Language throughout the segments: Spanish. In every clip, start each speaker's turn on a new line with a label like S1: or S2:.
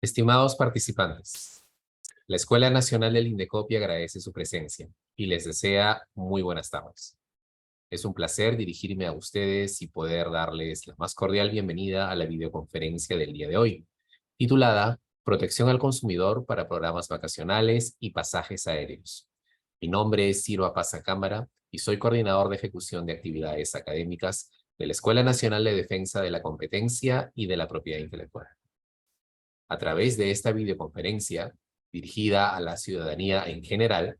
S1: Estimados participantes, la Escuela Nacional del Indecopi agradece su presencia y les desea muy buenas tardes. Es un placer dirigirme a ustedes y poder darles la más cordial bienvenida a la videoconferencia del día de hoy, titulada Protección al consumidor para programas vacacionales y pasajes aéreos. Mi nombre es Ciro Apaza Cámara y soy coordinador de ejecución de actividades académicas de la Escuela Nacional de Defensa de la Competencia y de la Propiedad Intelectual. A través de esta videoconferencia, dirigida a la ciudadanía en general,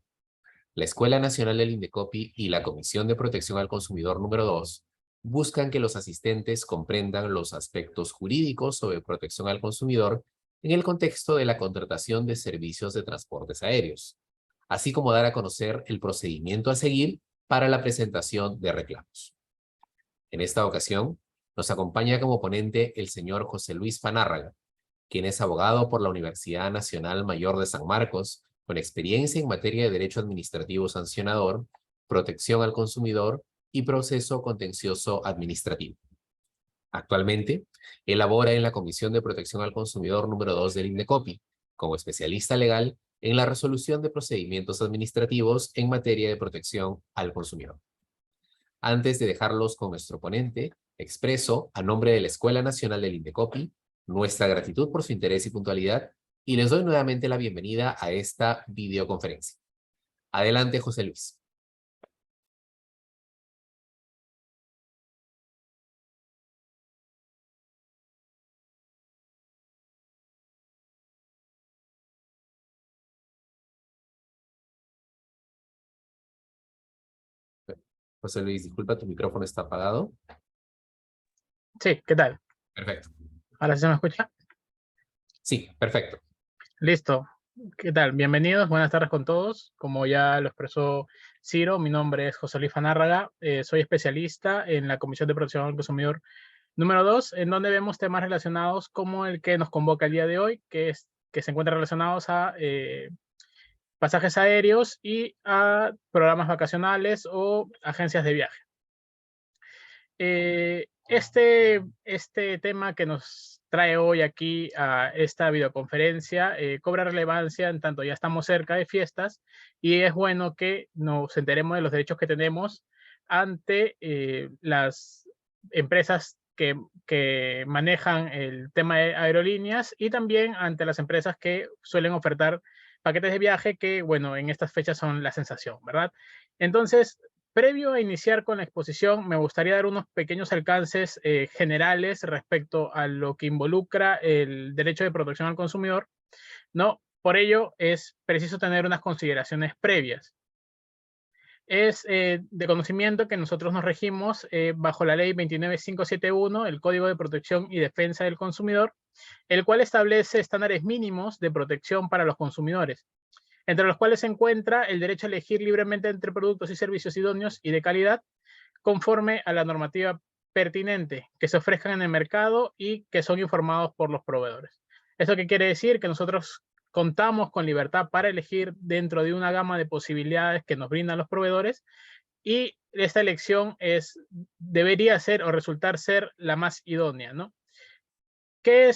S1: la Escuela Nacional del Indecopi y la Comisión de Protección al Consumidor número 2 buscan que los asistentes comprendan los aspectos jurídicos sobre protección al consumidor en el contexto de la contratación de servicios de transportes aéreos, así como dar a conocer el procedimiento a seguir para la presentación de reclamos. En esta ocasión, nos acompaña como ponente el señor José Luis Fanárraga, quien es abogado por la Universidad Nacional Mayor de San Marcos, con experiencia en materia de derecho administrativo sancionador, protección al consumidor y proceso contencioso administrativo. Actualmente, él labora en la Comisión de Protección al Consumidor número 2 del INDECOPI, como especialista legal en la resolución de procedimientos administrativos en materia de protección al consumidor. Antes de dejarlos con nuestro ponente, expreso, a nombre de la Escuela Nacional del INDECOPI, nuestra gratitud por su interés y puntualidad y les doy nuevamente la bienvenida a esta videoconferencia. Adelante, José Luis. José Luis, disculpa, tu micrófono está apagado.
S2: Sí, ¿qué tal?
S1: Perfecto.
S2: ¿Ahora sí se me escucha?
S1: Sí, perfecto.
S2: Listo. ¿Qué tal? Bienvenidos, buenas tardes con todos. Como ya lo expresó Ciro, mi nombre es José Luis Fanárraga. Soy especialista en la Comisión de Protección al Consumidor número 2, en donde vemos temas relacionados como el que nos convoca el día de hoy, que se encuentra relacionados a pasajes aéreos y a programas vacacionales o agencias de viaje. Este tema que nos trae hoy aquí a esta videoconferencia cobra relevancia en tanto ya estamos cerca de fiestas y es bueno que nos enteremos de los derechos que tenemos ante las empresas que manejan el tema de aerolíneas y también ante las empresas que suelen ofertar paquetes de viaje que, bueno, en estas fechas son la sensación, ¿verdad? Entonces, previo a iniciar con la exposición, me gustaría dar unos pequeños alcances generales respecto a lo que involucra el derecho de protección al consumidor, ¿no? Por ello, es preciso tener unas consideraciones previas. Es de conocimiento que nosotros nos regimos bajo la ley 29571, el Código de Protección y Defensa del Consumidor, el cual establece estándares mínimos de protección para los consumidores, entre los cuales se encuentra el derecho a elegir libremente entre productos y servicios idóneos y de calidad, conforme a la normativa pertinente que se ofrezcan en el mercado y que son informados por los proveedores. ¿Eso qué quiere decir? Que nosotros contamos con libertad para elegir dentro de una gama de posibilidades que nos brindan los proveedores y esta elección debería ser o resultar ser la más idónea, ¿no? ¿Qué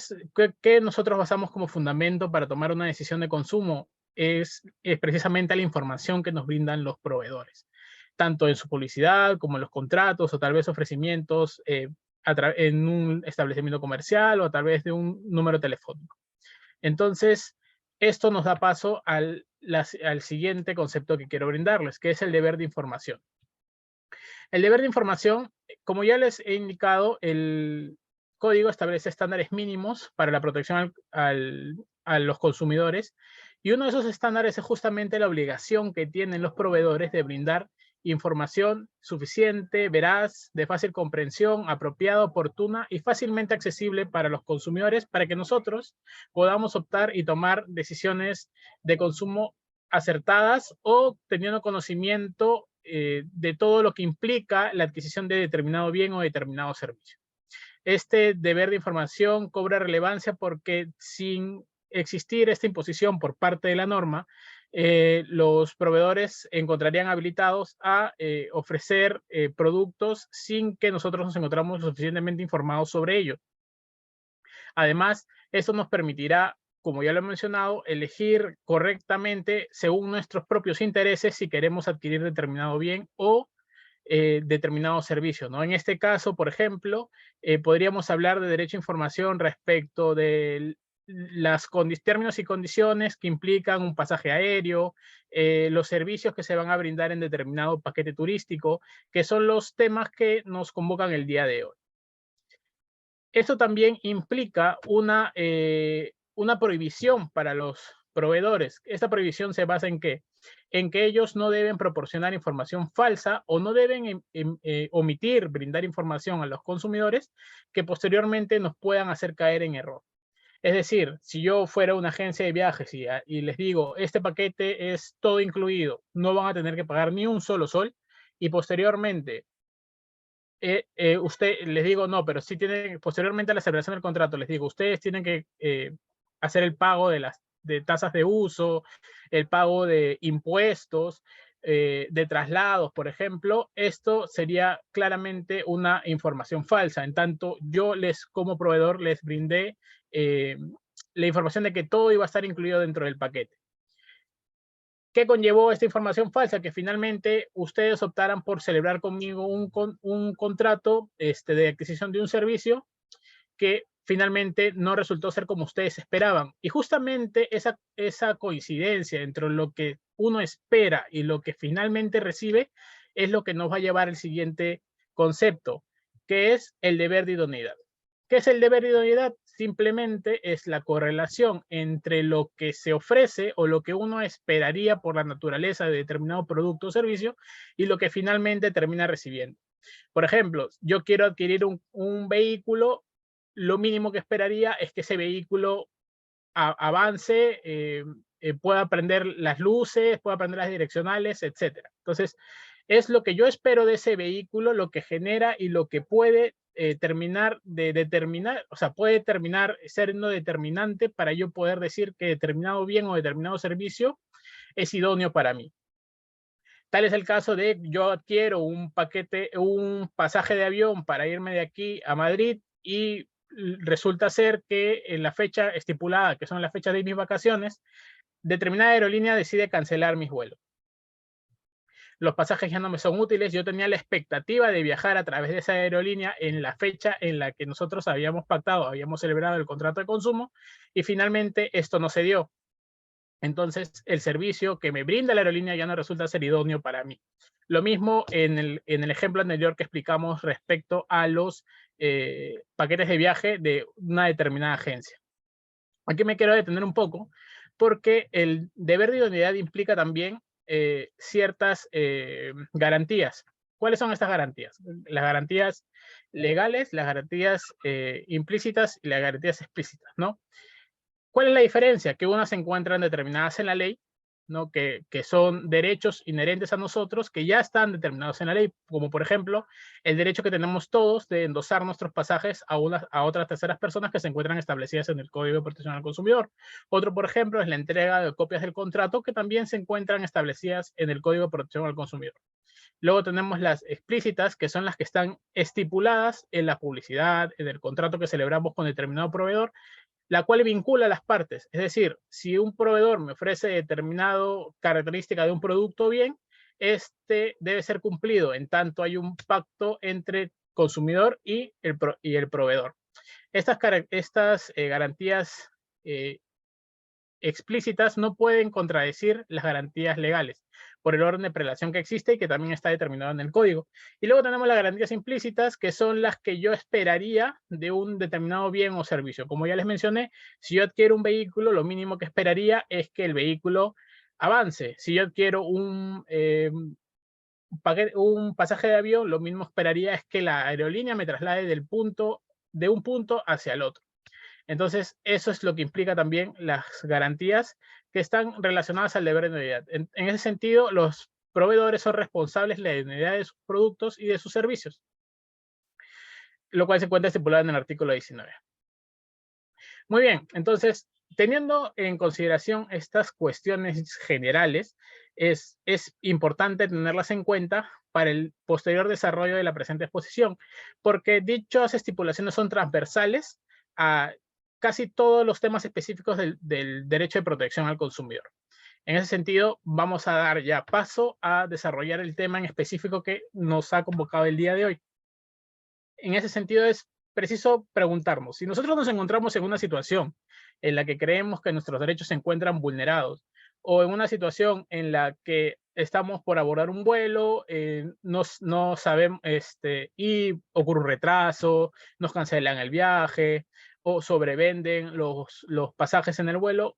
S2: nosotros basamos como fundamento para tomar una decisión de consumo? Es precisamente la información que nos brindan los proveedores, tanto en su publicidad como en los contratos o tal vez ofrecimientos en un establecimiento comercial o a través de un número telefónico. Entonces, esto nos da paso al siguiente concepto que quiero brindarles, que es el deber de información. El deber de información, como ya les he indicado, el código establece estándares mínimos para la protección a los consumidores y uno de esos estándares es justamente la obligación que tienen los proveedores de brindar información suficiente, veraz, de fácil comprensión, apropiada, oportuna y fácilmente accesible para los consumidores para que nosotros podamos optar y tomar decisiones de consumo acertadas o teniendo conocimiento de todo lo que implica la adquisición de determinado bien o determinado servicio. Este deber de información cobra relevancia porque sin existir esta imposición por parte de la norma, los proveedores encontrarían habilitados a ofrecer productos sin que nosotros nos encontramos suficientemente informados sobre ello. Además, esto nos permitirá como ya lo he mencionado, elegir correctamente según nuestros propios intereses si queremos adquirir determinado bien o determinado servicio, ¿no? En este caso, por ejemplo, podríamos hablar de derecho a información respecto de los términos y condiciones que implican un pasaje aéreo, los servicios que se van a brindar en determinado paquete turístico, que son los temas que nos convocan el día de hoy. Esto también implica una prohibición para los proveedores. Esta prohibición se basa en qué? En que ellos no deben proporcionar información falsa o no deben omitir, brindar información a los consumidores que posteriormente nos puedan hacer caer en error. Es decir, si yo fuera una agencia de viajes y les digo, este paquete es todo incluido, no van a tener que pagar ni un solo sol, y posteriormente usted les digo, no, pero sí tienen, posteriormente a la celebración del contrato, les digo, ustedes tienen que hacer el pago de tasas de uso, el pago de impuestos, de traslados, por ejemplo. Esto sería claramente una información falsa. En tanto, yo como proveedor, les brindé la información de que todo iba a estar incluido dentro del paquete. ¿Qué conllevó esta información falsa? Que finalmente ustedes optaran por celebrar conmigo un contrato de adquisición de un servicio que finalmente no resultó ser como ustedes esperaban. Y justamente esa coincidencia entre lo que uno espera y lo que finalmente recibe es lo que nos va a llevar al siguiente concepto, que es el deber de idoneidad. ¿Qué es el deber de idoneidad? Simplemente es la correlación entre lo que se ofrece o lo que uno esperaría por la naturaleza de determinado producto o servicio y lo que finalmente termina recibiendo. Por ejemplo, yo quiero adquirir un vehículo, lo mínimo que esperaría es que ese vehículo avance, pueda prender las luces, pueda prender las direccionales, etc. Entonces, es lo que yo espero de ese vehículo, lo que genera y lo que puede terminar de determinar, o sea, puede terminar siendo determinante para yo poder decir que determinado bien o determinado servicio es idóneo para mí. Tal es el caso de yo adquiero un pasaje de avión para irme de aquí a Madrid y resulta ser que en la fecha estipulada, que son las fechas de mis vacaciones, determinada aerolínea decide cancelar mis vuelos. Los pasajes ya no me son útiles. Yo tenía la expectativa de viajar a través de esa aerolínea en la fecha en la que nosotros habíamos pactado, habíamos celebrado el contrato de consumo y finalmente esto no se dio. Entonces, el servicio que me brinda la aerolínea ya no resulta ser idóneo para mí. Lo mismo en el ejemplo anterior que explicamos respecto a los paquetes de viaje de una determinada agencia. Aquí me quiero detener un poco porque el deber de idoneidad implica también ciertas garantías. ¿Cuáles son estas garantías? Las garantías legales, las garantías implícitas y las garantías explícitas, ¿no? ¿Cuál es la diferencia? Que unas se encuentran determinadas en la ley, ¿no? Que son derechos inherentes a nosotros que ya están determinados en la ley, como por ejemplo el derecho que tenemos todos de endosar nuestros pasajes a otras terceras personas que se encuentran establecidas en el Código de Protección al Consumidor. Otro, por ejemplo, es la entrega de copias del contrato que también se encuentran establecidas en el Código de Protección al Consumidor. Luego tenemos las explícitas, que son las que están estipuladas en la publicidad, en el contrato que celebramos con determinado proveedor, la cual vincula a las partes. Es decir, si un proveedor me ofrece determinada característica de un producto bien, este debe ser cumplido en tanto hay un pacto entre consumidor y el proveedor. Estas garantías explícitas no pueden contradecir las garantías legales por el orden de prelación que existe y que también está determinado en el código. Y luego tenemos las garantías implícitas, que son las que yo esperaría de un determinado bien o servicio. Como ya les mencioné, si yo adquiero un vehículo, lo mínimo que esperaría es que el vehículo avance. Si yo adquiero un pasaje de avión, lo mismo esperaría es que la aerolínea me traslade de un punto hacia el otro. Entonces, eso es lo que implica también las garantías que están relacionadas al deber de idoneidad. En ese sentido, los proveedores son responsables de la idoneidad de sus productos y de sus servicios, lo cual se encuentra estipulado en el artículo 19. Muy bien, entonces, teniendo en consideración estas cuestiones generales, es importante tenerlas en cuenta para el posterior desarrollo de la presente exposición, porque dichas estipulaciones son transversales a casi todos los temas específicos del derecho de protección al consumidor. En ese sentido, vamos a dar ya paso a desarrollar el tema en específico que nos ha convocado el día de hoy. En ese sentido, es preciso preguntarnos, si nosotros nos encontramos en una situación en la que creemos que nuestros derechos se encuentran vulnerados, o en una situación en la que estamos por abordar un vuelo, no sabemos, y ocurre un retraso, nos cancelan el viaje, o sobrevenden los pasajes en el vuelo,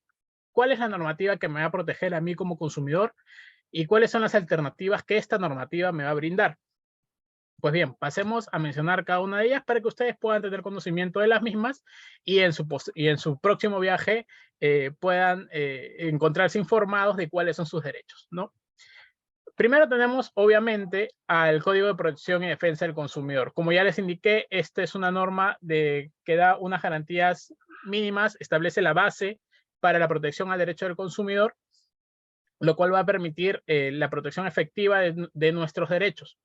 S2: ¿cuál es la normativa que me va a proteger a mí como consumidor? ¿Y cuáles son las alternativas que esta normativa me va a brindar? Pues bien, pasemos a mencionar cada una de ellas para que ustedes puedan tener conocimiento de las mismas y en su próximo viaje puedan encontrarse informados de cuáles son sus derechos, ¿no? Primero tenemos, obviamente, al Código de Protección y Defensa del Consumidor. Como ya les indiqué, esta es una norma que da unas garantías mínimas, establece la base para la protección al derecho del consumidor, lo cual va a permitir la protección efectiva de nuestros derechos.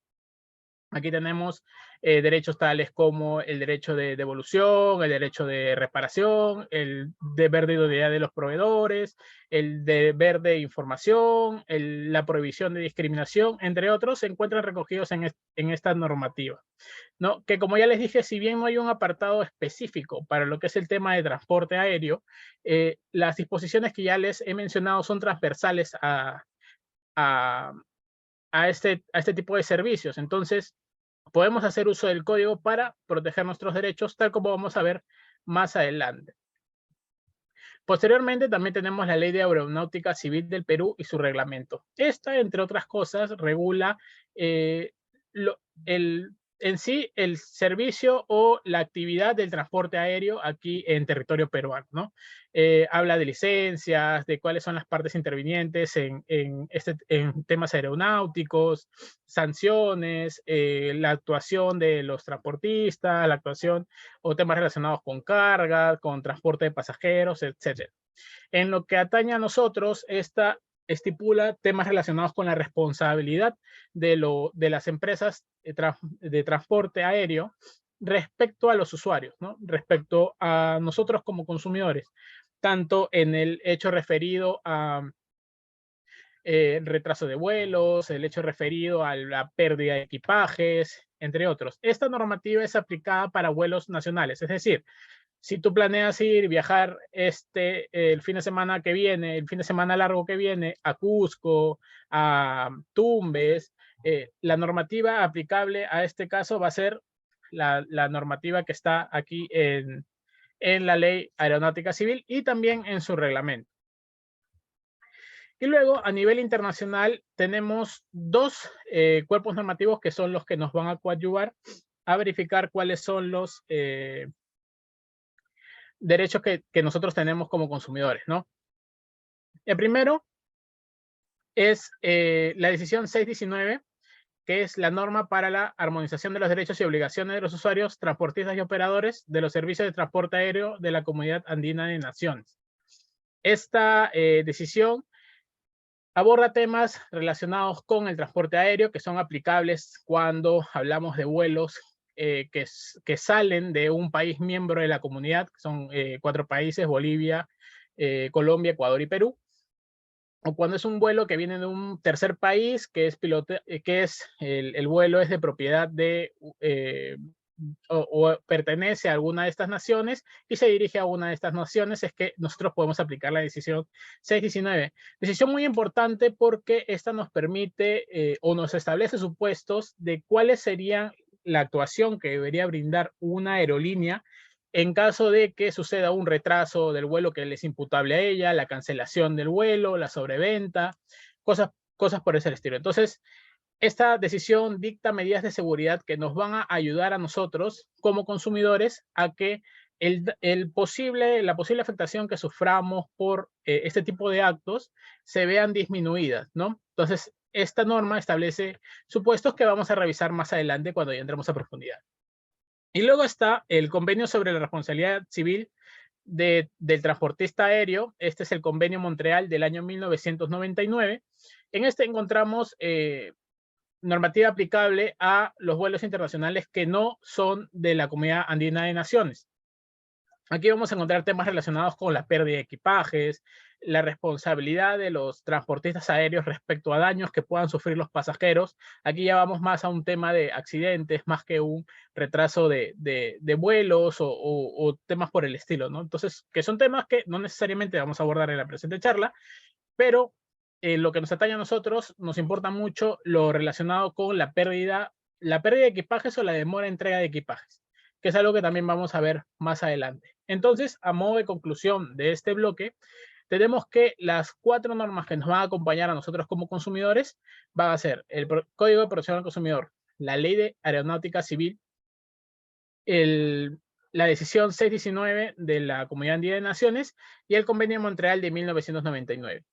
S2: Aquí tenemos derechos tales como el derecho de devolución, el derecho de reparación, el deber de idoneidad de los proveedores, el deber de información, la prohibición de discriminación, entre otros, se encuentran recogidos en esta normativa, ¿no? Que como ya les dije, si bien no hay un apartado específico para lo que es el tema de transporte aéreo, las disposiciones que ya les he mencionado son transversales a este tipo de servicios. Entonces, podemos hacer uso del código para proteger nuestros derechos, tal como vamos a ver más adelante. Posteriormente, también tenemos la Ley de Aeronáutica Civil del Perú y su reglamento. Esta, entre otras cosas, regula en sí el servicio o la actividad del transporte aéreo aquí en territorio peruano, ¿no? Habla de licencias, de cuáles son las partes intervinientes en temas aeronáuticos, sanciones, la actuación de los transportistas, la actuación o temas relacionados con carga, con transporte de pasajeros, etc. En lo que atañe a nosotros, esta estipula temas relacionados con la responsabilidad de las empresas de transporte aéreo respecto a los usuarios, ¿no? Respecto a nosotros como consumidores, tanto en el hecho referido a retraso de vuelos, el hecho referido a la pérdida de equipajes, entre otros. Esta normativa es aplicada para vuelos nacionales, es decir, si tú planeas viajar el fin de semana que viene, el fin de semana largo que viene, a Cusco, a Tumbes, la normativa aplicable a este caso va a ser la normativa que está aquí en la Ley Aeronáutica Civil y también en su reglamento. Y luego, a nivel internacional, tenemos dos cuerpos normativos que son los que nos van a coadyuvar a verificar cuáles son los derechos que nosotros tenemos como consumidores, ¿no? El primero es la decisión 619, que es la norma para la armonización de los derechos y obligaciones de los usuarios, transportistas y operadores de los servicios de transporte aéreo de la Comunidad Andina de Naciones. Esta decisión aborda temas relacionados con el transporte aéreo que son aplicables cuando hablamos de vuelos que salen de un país miembro de la comunidad, que son 4 países, Bolivia, Colombia, Ecuador y Perú, o cuando es un vuelo que viene de un tercer país, que es el vuelo es de propiedad o pertenece a alguna de estas naciones y se dirige a una de estas naciones, es que nosotros podemos aplicar la decisión 619. Decisión muy importante porque esta nos permite o nos establece supuestos de cuáles serían la actuación que debería brindar una aerolínea en caso de que suceda un retraso del vuelo que le es imputable a ella, la cancelación del vuelo, la sobreventa, cosas por ese estilo. Entonces, esta decisión dicta medidas de seguridad que nos van a ayudar a nosotros como consumidores a que la posible afectación que suframos por este tipo de actos se vean disminuidas, ¿no? Entonces, esta norma establece supuestos que vamos a revisar más adelante cuando ya entremos a profundidad. Y luego está el convenio sobre la responsabilidad civil del transportista aéreo. Este es el convenio Montreal del año 1999. En este encontramos normativa aplicable a los vuelos internacionales que no son de la Comunidad Andina de Naciones. Aquí vamos a encontrar temas relacionados con la pérdida de equipajes, la responsabilidad de los transportistas aéreos respecto a daños que puedan sufrir los pasajeros. Aquí ya vamos más a un tema de accidentes, más que un retraso de vuelos o temas por el estilo, ¿no? Entonces, que son temas que no necesariamente vamos a abordar en la presente charla, pero lo que nos atañe a nosotros nos importa mucho lo relacionado con la pérdida de equipajes o la demora en entrega de equipajes, que es algo que también vamos a ver más adelante. Entonces, a modo de conclusión de este bloque, tenemos que las 4 normas que nos van a acompañar a nosotros como consumidores van a ser el Código de Protección al Consumidor, la Ley de Aeronáutica Civil, la decisión 619 de la Comunidad Andina de Naciones y el Convenio de Montreal de 1999.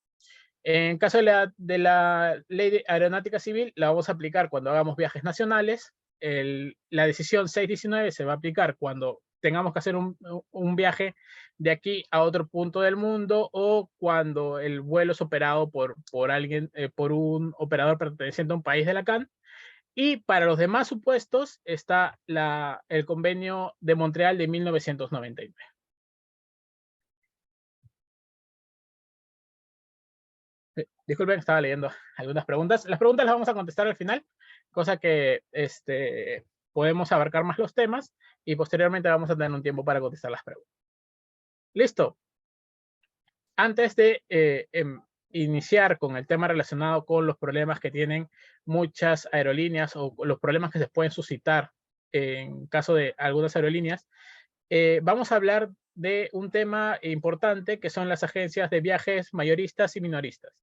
S2: En caso de la Ley de Aeronáutica Civil, la vamos a aplicar cuando hagamos viajes nacionales. La decisión 619 se va a aplicar cuando tengamos que hacer un viaje de aquí a otro punto del mundo o cuando el vuelo es operado por un operador perteneciente a un país de la CAN. Y para los demás supuestos está el Convenio de Montreal de 1999. Disculpen, estaba leyendo algunas preguntas. Las preguntas las vamos a contestar al final, cosa que podemos abarcar más los temas y posteriormente vamos a tener un tiempo para contestar las preguntas. Listo. Antes de iniciar con el tema relacionado con los problemas que tienen muchas aerolíneas o los problemas que se pueden suscitar en caso de algunas aerolíneas, vamos a hablar de un tema importante que son las agencias de viajes mayoristas y minoristas.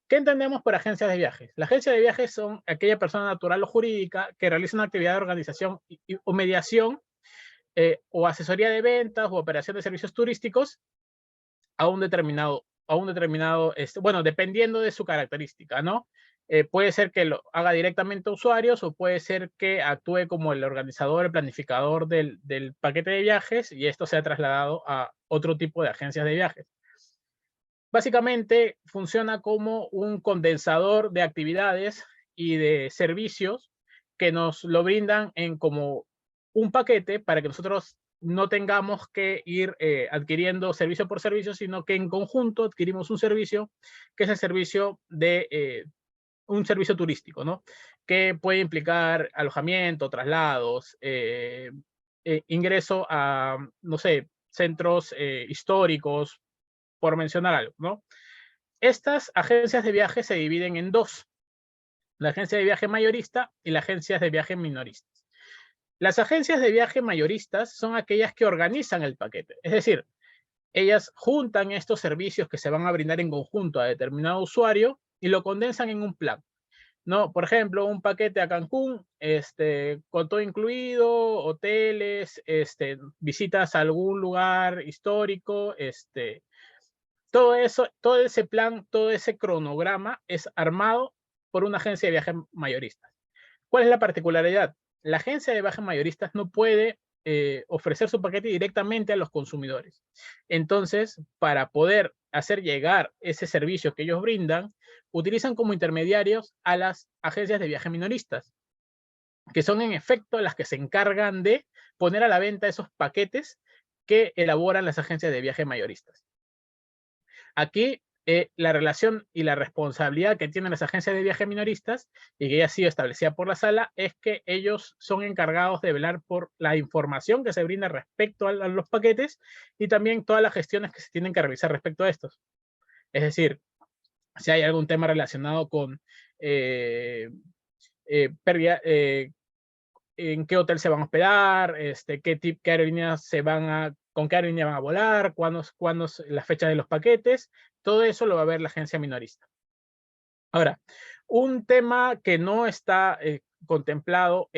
S2: ¿Qué entendemos por agencias de viajes? La agencia de viajes son aquella persona natural o jurídica que realiza una actividad de organización o mediación o asesoría de ventas o operación de servicios turísticos a un determinado, bueno, dependiendo de su característica, ¿no? Puede ser que lo haga directamente a usuarios o puede ser que actúe como el organizador, el planificador del paquete de viajes y esto se ha trasladado a otro tipo de agencias de viajes. Básicamente funciona como un condensador de actividades y de servicios que nos lo brindan en como un paquete para que nosotros no tengamos que ir adquiriendo servicio por servicio, sino que en conjunto adquirimos un servicio que es el servicio de un servicio turístico, ¿no? Que puede implicar alojamiento, traslados, ingreso a, no sé, centros históricos, por mencionar algo, ¿no? Estas agencias de viaje se dividen en dos, la agencia de viaje mayorista y las agencias de viaje minoristas. Las agencias de viaje mayoristas son aquellas que organizan el paquete, es decir, ellas juntan estos servicios que se van a brindar en conjunto a determinado usuario y lo condensan en un plan. No, por ejemplo, un paquete a Cancún, con todo incluido, hoteles, visitas a algún lugar histórico, todo eso, todo ese plan, todo ese cronograma es armado por una agencia de viajes mayoristas. ¿Cuál es la particularidad? La agencia de viajes mayoristas no puede ofrecer su paquete directamente a los consumidores. Entonces, para poder hacer llegar ese servicio que ellos brindan, utilizan como intermediarios a las agencias de viajes minoristas, que son en efecto las que se encargan de poner a la venta esos paquetes que elaboran las agencias de viajes mayoristas. Aquí la relación y la responsabilidad que tienen las agencias de viaje minoristas y que ya ha sido establecida por la sala es que ellos son encargados de velar por la información que se brinda respecto a los paquetes y también todas las gestiones que se tienen que realizar respecto a estos. Es decir, si hay algún tema relacionado con pérdida, en qué hotel se van a hospedar, qué aerolíneas con qué aerolínea van a volar, cuándo la fecha de los paquetes, todo eso lo va a ver la agencia minorista. Ahora, un tema que no está contemplado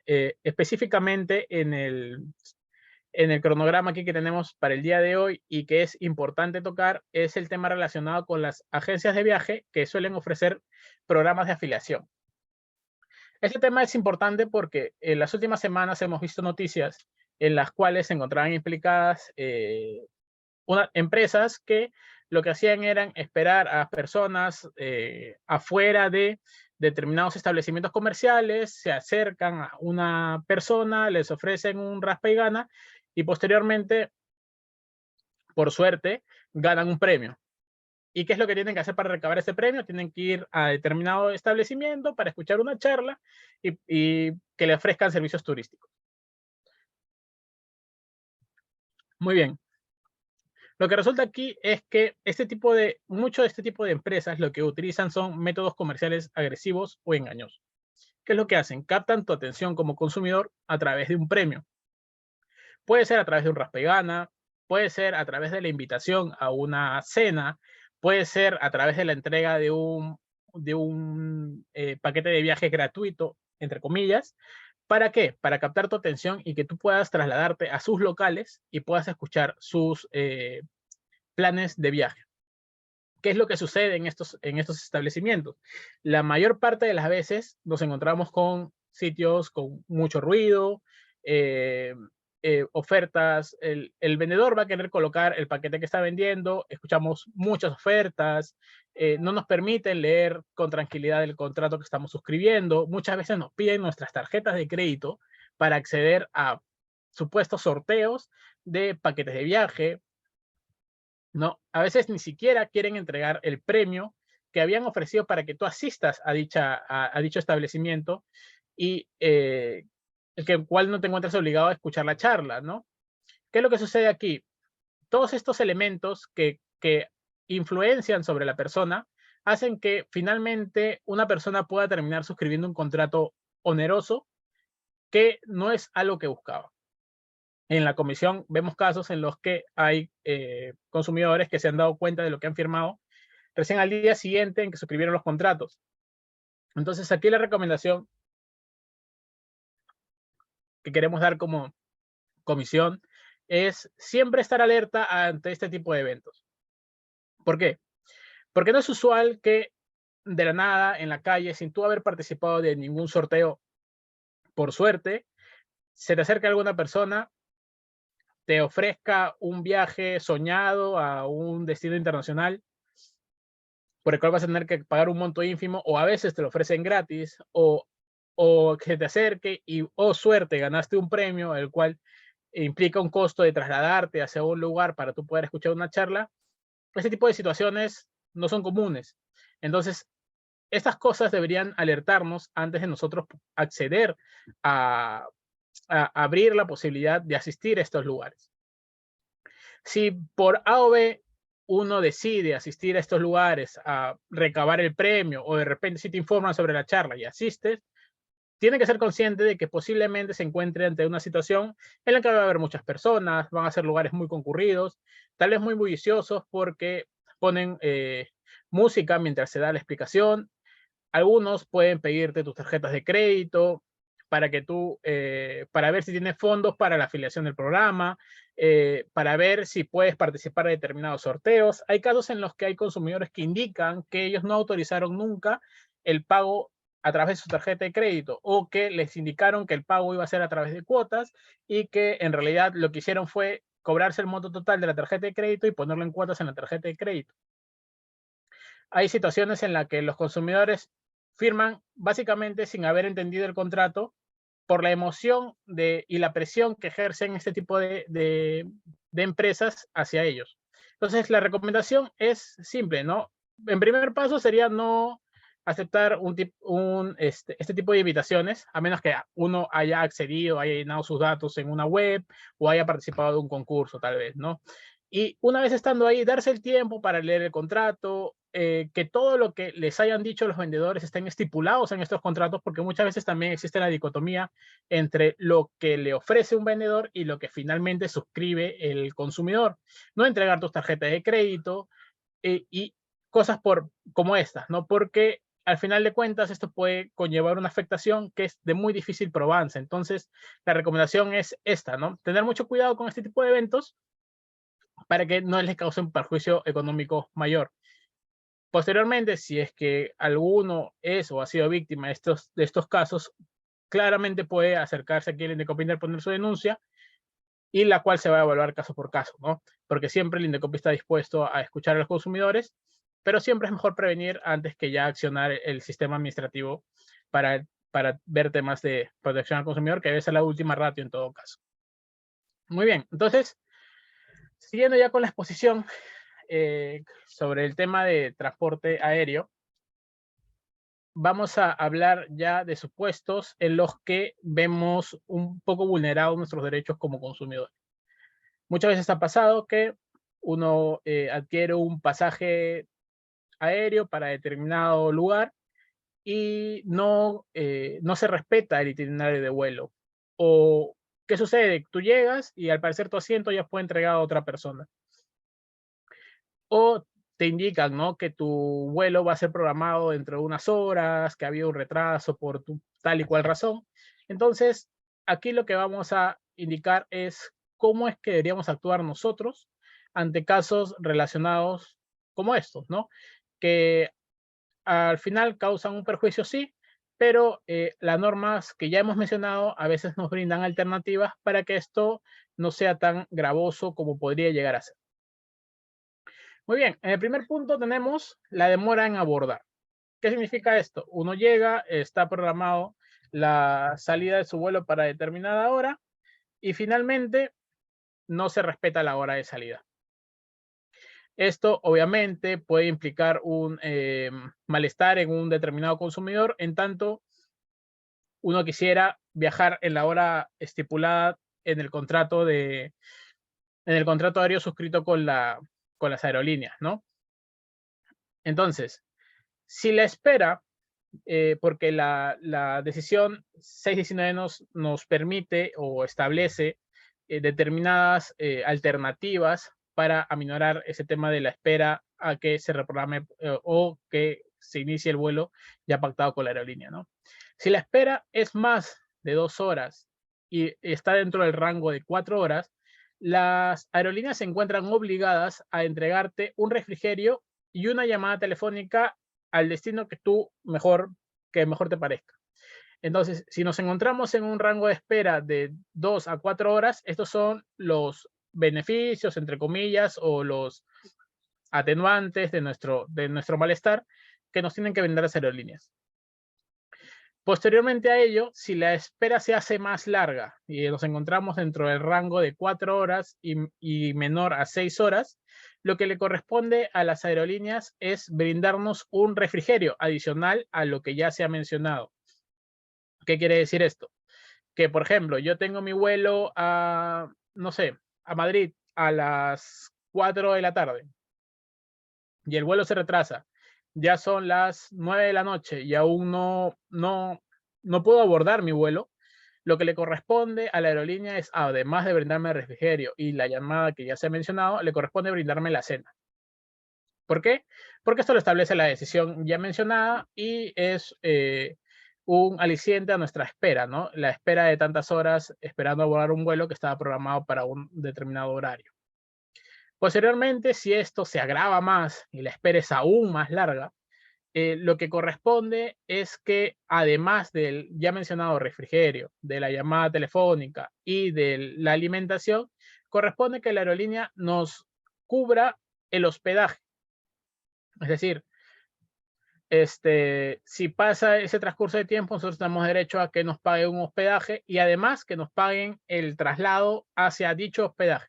S2: específicamente en el cronograma aquí que tenemos para el día de hoy y que es importante tocar es el tema relacionado con las agencias de viaje que suelen ofrecer programas de afiliación. Este tema es importante porque en las últimas semanas hemos visto noticias en las cuales se encontraban implicadas empresas que lo que hacían eran esperar a personas afuera de determinados establecimientos comerciales, se acercan a una persona, les ofrecen un raspa y gana y posteriormente, por suerte, ganan un premio. ¿Y qué es lo que tienen que hacer para recabar ese premio? Tienen que ir a determinado establecimiento para escuchar una charla y que le ofrezcan servicios turísticos. Muy bien. Lo que resulta aquí es que mucho de este tipo de empresas lo que utilizan son métodos comerciales agresivos o engañosos. ¿Qué es lo que hacen? Captan tu atención como consumidor a través de un premio. Puede ser a través de un raspa y gana, puede ser a través de la invitación a una cena, puede ser a través de la entrega de un paquete de viaje gratuito, entre comillas. ¿Para qué? Para captar tu atención y que tú puedas trasladarte a sus locales y puedas escuchar sus planes de viaje. ¿Qué es lo que sucede en estos establecimientos? La mayor parte de las veces nos encontramos con sitios con mucho ruido, eh, ofertas. El vendedor va a querer colocar el paquete que está vendiendo, escuchamos muchas ofertas, no nos permiten leer con tranquilidad el contrato que estamos suscribiendo. Muchas veces nos piden nuestras tarjetas de crédito para acceder a supuestos sorteos de paquetes de viaje. No, a veces ni siquiera quieren entregar el premio que habían ofrecido para que tú asistas a dicho establecimiento y el cual no te encuentres obligado a escuchar la charla, ¿no? ¿Qué es lo que sucede aquí? Todos estos elementos que influencian sobre la persona hacen que finalmente una persona pueda terminar suscribiendo un contrato oneroso que no es algo que buscaba. En la comisión vemos casos en los que hay consumidores que se han dado cuenta de lo que han firmado recién al día siguiente en que suscribieron los contratos. Entonces, aquí la recomendación que queremos dar como comisión es siempre estar alerta ante este tipo de eventos. ¿Por qué? Porque no es usual que de la nada en la calle, sin tú haber participado de ningún sorteo, por suerte, se te acerque alguna persona, te ofrezca un viaje soñado a un destino internacional por el cual vas a tener que pagar un monto ínfimo, o a veces te lo ofrecen gratis, o que te acerque y, oh suerte, ganaste un premio, el cual implica un costo de trasladarte hacia un lugar para tú poder escuchar una charla. Ese tipo de situaciones no son comunes. Entonces, estas cosas deberían alertarnos antes de nosotros acceder a, a abrir la posibilidad de asistir a estos lugares. Si por A o B uno decide asistir a estos lugares a recabar el premio, o de repente si te informan sobre la charla y asistes, tiene que ser consciente de que posiblemente se encuentre ante una situación en la que va a haber muchas personas, van a ser lugares muy concurridos, tal vez muy bulliciosos porque ponen música mientras se da la explicación. Algunos pueden pedirte tus tarjetas de crédito para que para ver si tienes fondos para la afiliación del programa, para ver si puedes participar de determinados sorteos. Hay casos en los que hay consumidores que indican que ellos no autorizaron nunca el pago a través de su tarjeta de crédito, o que les indicaron que el pago iba a ser a través de cuotas y que en realidad lo que hicieron fue cobrarse el monto total de la tarjeta de crédito y ponerlo en cuotas en la tarjeta de crédito. Hay situaciones en las que los consumidores firman básicamente sin haber entendido el contrato por la emoción y la presión que ejercen este tipo de empresas hacia ellos. Entonces, la recomendación es simple, ¿no? En primer paso sería no aceptar este tipo de invitaciones, a menos que uno haya accedido, haya llenado sus datos en una web o haya participado de un concurso, tal vez, ¿no? Y una vez estando ahí, darse el tiempo para leer el contrato, que todo lo que les hayan dicho los vendedores estén estipulados en estos contratos, porque muchas veces también existe la dicotomía entre lo que le ofrece un vendedor y lo que finalmente suscribe el consumidor. No entregar tus tarjetas de crédito y cosas como estas, ¿no? Porque al final de cuentas esto puede conllevar una afectación que es de muy difícil probanza. Entonces, la recomendación es esta, ¿no? Tener mucho cuidado con este tipo de eventos para que no les cause un perjuicio económico mayor. Posteriormente, si es que alguno es o ha sido víctima de estos casos, claramente puede acercarse aquí al Indecopi y poner su denuncia, y la cual se va a evaluar caso por caso, ¿no? Porque siempre el Indecopi está dispuesto a escuchar a los consumidores, pero siempre es mejor prevenir antes que ya accionar el sistema administrativo para ver temas de protección al consumidor, que debe ser la última ratio en todo caso. Muy bien, entonces, siguiendo ya con la exposición sobre el tema de transporte aéreo, vamos a hablar ya de supuestos en los que vemos un poco vulnerados nuestros derechos como consumidores. Muchas veces ha pasado que uno adquiere un pasaje aéreo para determinado lugar y no se respeta el itinerario de vuelo. O, ¿qué sucede? Tú llegas y al parecer tu asiento ya fue entregado a otra persona. O te indican, ¿no?, que tu vuelo va a ser programado dentro de unas horas, que ha habido un retraso por tal y cual razón. Entonces, aquí lo que vamos a indicar es cómo es que deberíamos actuar nosotros ante casos relacionados como estos, ¿no? Que al final causan un perjuicio, sí, pero las normas que ya hemos mencionado a veces nos brindan alternativas para que esto no sea tan gravoso como podría llegar a ser. Muy bien, en el primer punto tenemos la demora en abordar. ¿Qué significa esto? Uno llega, está programado la salida de su vuelo para determinada hora y finalmente no se respeta la hora de salida. Esto obviamente puede implicar un malestar en un determinado consumidor, en tanto uno quisiera viajar en la hora estipulada en el contrato aéreo suscrito con las aerolíneas, ¿no? Entonces, si la espera, porque la decisión 619 nos permite o establece determinadas alternativas para aminorar ese tema de la espera a que se reprograme o que se inicie el vuelo ya pactado con la aerolínea, ¿no? Si la espera es más de 2 horas y está dentro del rango de 4 horas, las aerolíneas se encuentran obligadas a entregarte un refrigerio y una llamada telefónica al destino que mejor te parezca. Entonces, si nos encontramos en un rango de espera de 2 a 4 horas, estos son los beneficios, entre comillas, o los atenuantes de nuestro malestar que nos tienen que vender las aerolíneas. Posteriormente a ello, si la espera se hace más larga y nos encontramos dentro del rango de 4 horas y menor a 6 horas, lo que le corresponde a las aerolíneas es brindarnos un refrigerio adicional a lo que ya se ha mencionado. ¿Qué quiere decir esto? Que, por ejemplo, yo tengo mi vuelo a, no sé, a Madrid a las 4 de la tarde y el vuelo se retrasa. Ya son las 9 de la noche y aún no puedo abordar mi vuelo. Lo que le corresponde a la aerolínea es, además de brindarme el refrigerio y la llamada que ya se ha mencionado, le corresponde brindarme la cena. ¿Por qué? Porque esto lo establece la decisión ya mencionada y es un aliciente a nuestra espera, ¿no? La espera de tantas horas esperando abordar un vuelo que estaba programado para un determinado horario. Posteriormente, si esto se agrava más y la espera es aún más larga, lo que corresponde es que además del ya mencionado refrigerio, de la llamada telefónica y de la alimentación, corresponde que la aerolínea nos cubra el hospedaje. Es decir, si pasa ese transcurso de tiempo, nosotros tenemos derecho a que nos paguen un hospedaje y además que nos paguen el traslado hacia dicho hospedaje.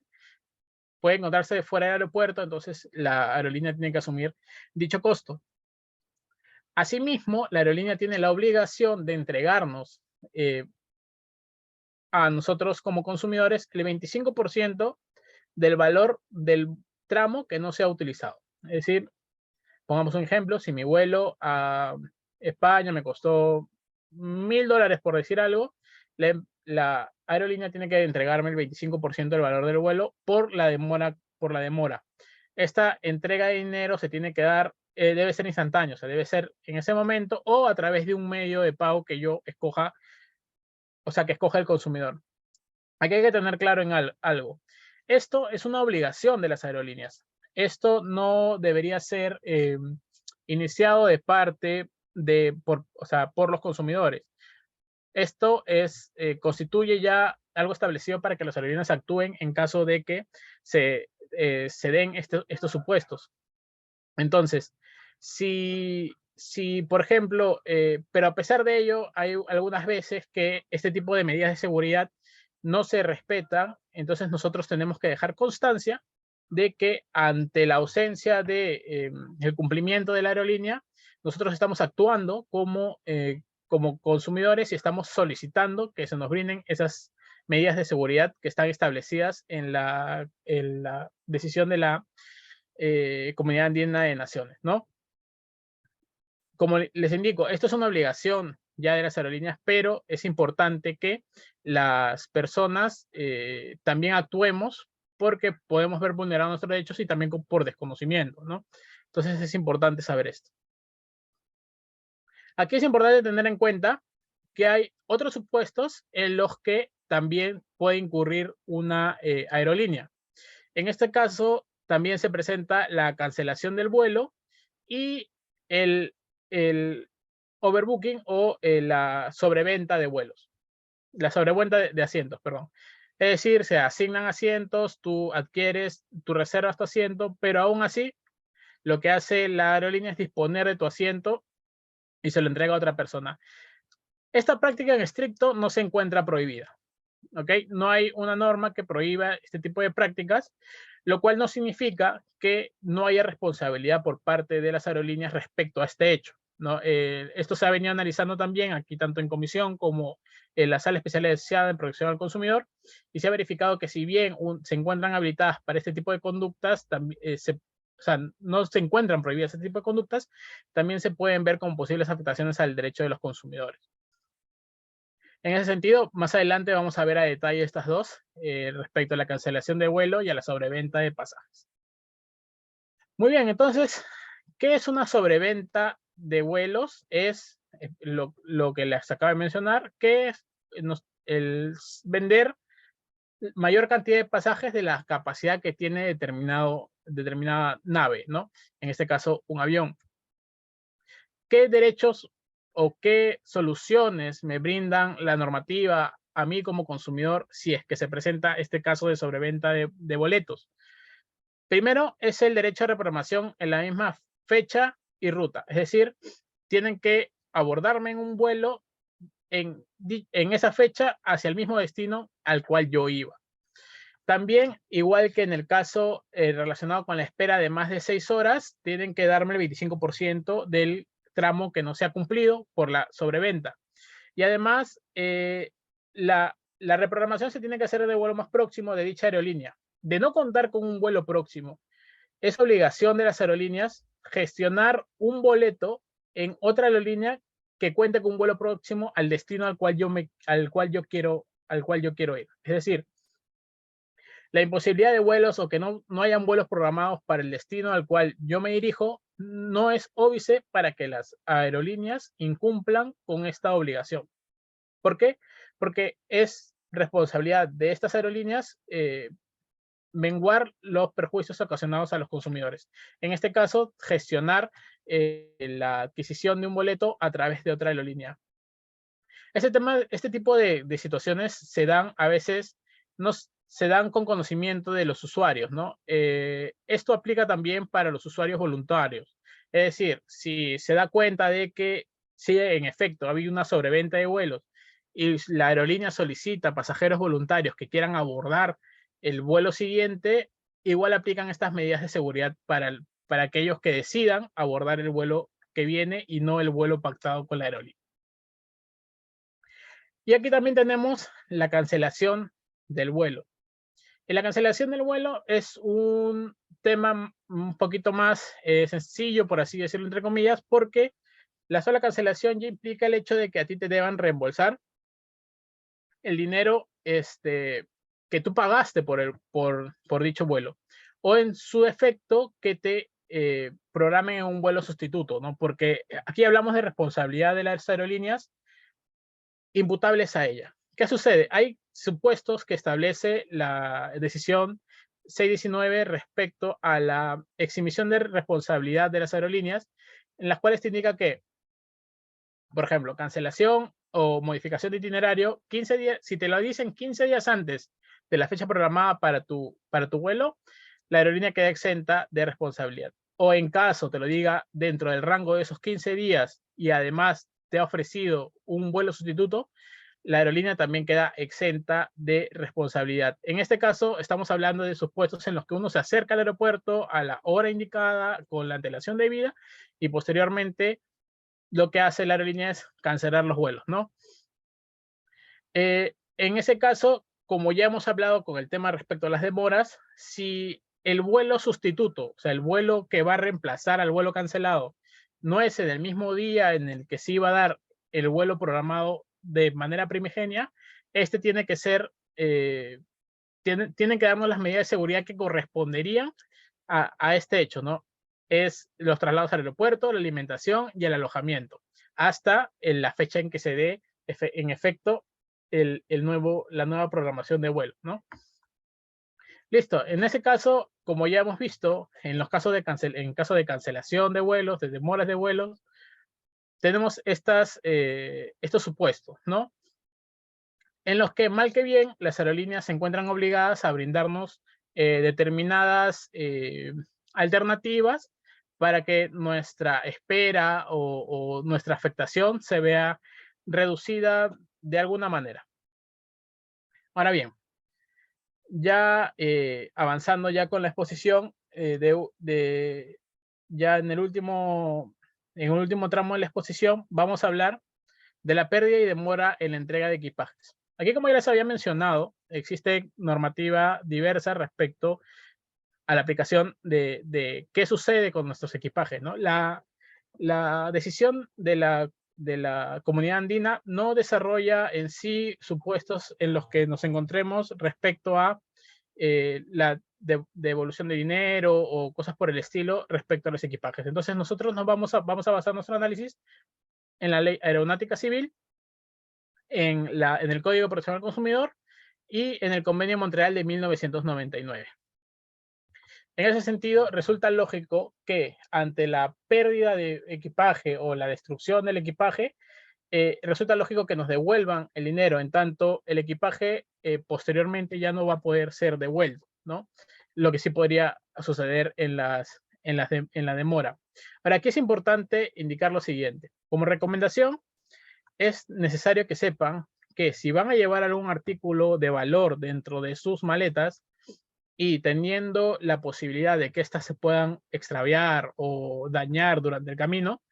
S2: Puede encontrarse fuera del aeropuerto, entonces la aerolínea tiene que asumir dicho costo. Asimismo, la aerolínea tiene la obligación de entregarnos a nosotros como consumidores el 25% del valor del tramo que no se ha utilizado. Es decir, pongamos un ejemplo, si mi vuelo a España me costó $1,000, por decir algo, la aerolínea tiene que entregarme el 25% del valor del vuelo por la demora. Esta entrega de dinero se tiene que dar, debe ser instantáneo, o sea, debe ser en ese momento o a través de un medio de pago que yo escoja, o sea, que escoja el consumidor. Aquí hay que tener claro en algo. Esto es una obligación de las aerolíneas. Esto no debería ser iniciado de parte por los consumidores. Esto constituye ya algo establecido para que las aerolíneas actúen en caso de que se den estos supuestos. Entonces, si por ejemplo, pero a pesar de ello, hay algunas veces que este tipo de medidas de seguridad no se respetan entonces nosotros tenemos que dejar constancia de que ante la ausencia de el cumplimiento de la aerolínea, nosotros estamos actuando como consumidores y estamos solicitando que se nos brinden esas medidas de seguridad que están establecidas en la decisión de la Comunidad Andina de Naciones, ¿no? Como les indico, esto es una obligación ya de las aerolíneas, pero es importante que las personas también actuemos porque podemos ver vulnerados nuestros derechos y también por desconocimiento, ¿no? Entonces es importante saber esto. Aquí es importante tener en cuenta que hay otros supuestos en los que también puede incurrir una aerolínea. En este caso, también se presenta la cancelación del vuelo y el overbooking o la sobreventa de vuelos. La sobreventa de asientos, perdón. Es decir, se asignan asientos, tú reservas tu asiento, pero aún así, lo que hace la aerolínea es disponer de tu asiento y se lo entrega a otra persona. Esta práctica en estricto no se encuentra prohibida. ¿Ok? No hay una norma que prohíba este tipo de prácticas, lo cual no significa que no haya responsabilidad por parte de las aerolíneas respecto a este hecho, ¿no? Esto se ha venido analizando también aquí tanto en comisión como en la sala especializada en protección al consumidor y se ha verificado que si bien se encuentran habilitadas para este tipo de conductas, también o sea, no se encuentran prohibidas este tipo de conductas, también se pueden ver como posibles afectaciones al derecho de los consumidores. En ese sentido, más adelante vamos a ver a detalle estas dos respecto a la cancelación de vuelo y a la sobreventa de pasajes. Muy bien, entonces, ¿qué es una sobreventa de vuelos? Es lo que les acabo de mencionar, que es el vender mayor cantidad de pasajes de la capacidad que tiene determinada nave, ¿no? En este caso, un avión. ¿Qué derechos o qué soluciones me brindan la normativa a mí como consumidor si es que se presenta este caso de sobreventa de boletos? Primero es el derecho a reprogramación en la misma fecha y ruta. Es decir, tienen que abordarme en un vuelo en esa fecha hacia el mismo destino al cual yo iba. También, igual que en el caso relacionado con la espera de más de 6 horas, tienen que darme el 25% del tramo que no se ha cumplido por la sobreventa. Y además, la reprogramación se tiene que hacer de vuelo más próximo de dicha aerolínea. De no contar con un vuelo próximo, es obligación de las aerolíneas gestionar un boleto en otra aerolínea que cuente con un vuelo próximo al destino al cual yo quiero ir. Es decir, la imposibilidad de vuelos o que no hayan vuelos programados para el destino al cual yo me dirijo no es óbice para que las aerolíneas incumplan con esta obligación. ¿Por qué? Porque es responsabilidad de estas aerolíneas menguar los perjuicios ocasionados a los consumidores. En este caso, gestionar la adquisición de un boleto a través de otra aerolínea. Este tipo de situaciones se dan a veces, se dan con conocimiento de los usuarios, ¿no? Esto aplica también para los usuarios voluntarios. Es decir, si se da cuenta de que sí, en efecto, ha habido una sobreventa de vuelos y la aerolínea solicita pasajeros voluntarios que quieran abordar el vuelo siguiente, igual aplican estas medidas de seguridad para aquellos que decidan abordar el vuelo que viene y no el vuelo pactado con la aerolínea. Y aquí también tenemos la cancelación del vuelo. La cancelación del vuelo es un tema un poquito más sencillo, por así decirlo, entre comillas, porque la sola cancelación ya implica el hecho de que a ti te deban reembolsar el dinero que tú pagaste por dicho vuelo. O en su defecto, que te programen un vuelo sustituto, ¿no? Porque aquí hablamos de responsabilidad de las aerolíneas imputables a ella. ¿Qué sucede? Hay supuestos que establece la decisión 619 respecto a la exhibición de responsabilidad de las aerolíneas, en las cuales te indica que, por ejemplo, cancelación o modificación de itinerario, 15 días, si te lo dicen 15 días antes de la fecha programada para tu vuelo, la aerolínea queda exenta de responsabilidad. O en caso te lo diga dentro del rango de esos 15 días y además te ha ofrecido un vuelo sustituto, la aerolínea también queda exenta de responsabilidad. En este caso, estamos hablando de supuestos en los que uno se acerca al aeropuerto a la hora indicada, con la antelación debida, y posteriormente lo que hace la aerolínea es cancelar los vuelos, ¿no? En ese caso, como ya hemos hablado con el tema respecto a las demoras, si el vuelo sustituto, o sea, el vuelo que va a reemplazar al vuelo cancelado, no es en el mismo día en el que se iba a dar el vuelo programado de manera primigenia, este tiene que ser, tienen que darnos las medidas de seguridad que corresponderían a este hecho, ¿no? Es los traslados al aeropuerto, la alimentación y el alojamiento, hasta en la fecha en que se dé en efecto la nueva programación de vuelo, ¿no? Listo, en ese caso, como ya hemos visto, en los casos en caso de cancelación de vuelos, de demoras de vuelos, tenemos estos supuestos, ¿no? En los que, mal que bien, las aerolíneas se encuentran obligadas a brindarnos determinadas alternativas para que nuestra espera o nuestra afectación se vea reducida de alguna manera. Ahora bien, ya avanzando ya con la exposición, ya en el último tramo de la exposición, vamos a hablar de la pérdida y demora en la entrega de equipajes. Aquí, como ya les había mencionado, existe normativa diversa respecto a la aplicación de qué sucede con nuestros equipajes, ¿no? La decisión de la comunidad andina no desarrolla en sí supuestos en los que nos encontremos respecto a la devolución de dinero o cosas por el estilo respecto a los equipajes. Entonces nosotros vamos a basar nuestro análisis en la ley aeronáutica civil, en el Código de Protección al Consumidor y en el Convenio de Montreal de 1999. En ese sentido, resulta lógico que ante la pérdida de equipaje o la destrucción del equipaje, resulta lógico que nos devuelvan el dinero, en tanto el equipaje posteriormente ya no va a poder ser devuelto, ¿no? Lo que sí podría suceder en la demora. Ahora, aquí es importante indicar lo siguiente. Como recomendación, es necesario que sepan que si van a llevar algún artículo de valor dentro de sus maletas y teniendo la posibilidad de que éstas se puedan extraviar o dañar durante el camino,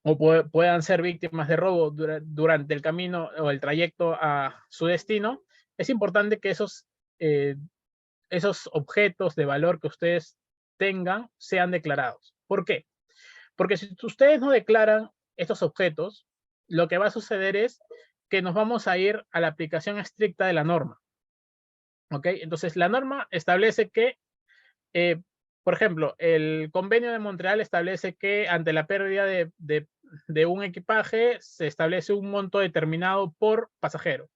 S2: o puedan ser víctimas de robo durante el camino o el trayecto a su destino, es importante que esos objetos de valor que ustedes tengan sean declarados. ¿Por qué? Porque si ustedes no declaran estos objetos, lo que va a suceder es que nos vamos a ir a la aplicación estricta de la norma. ¿Ok? Entonces, la norma establece que, por ejemplo, el Convenio de Montreal establece que ante la pérdida de un equipaje se establece un monto determinado por pasajero.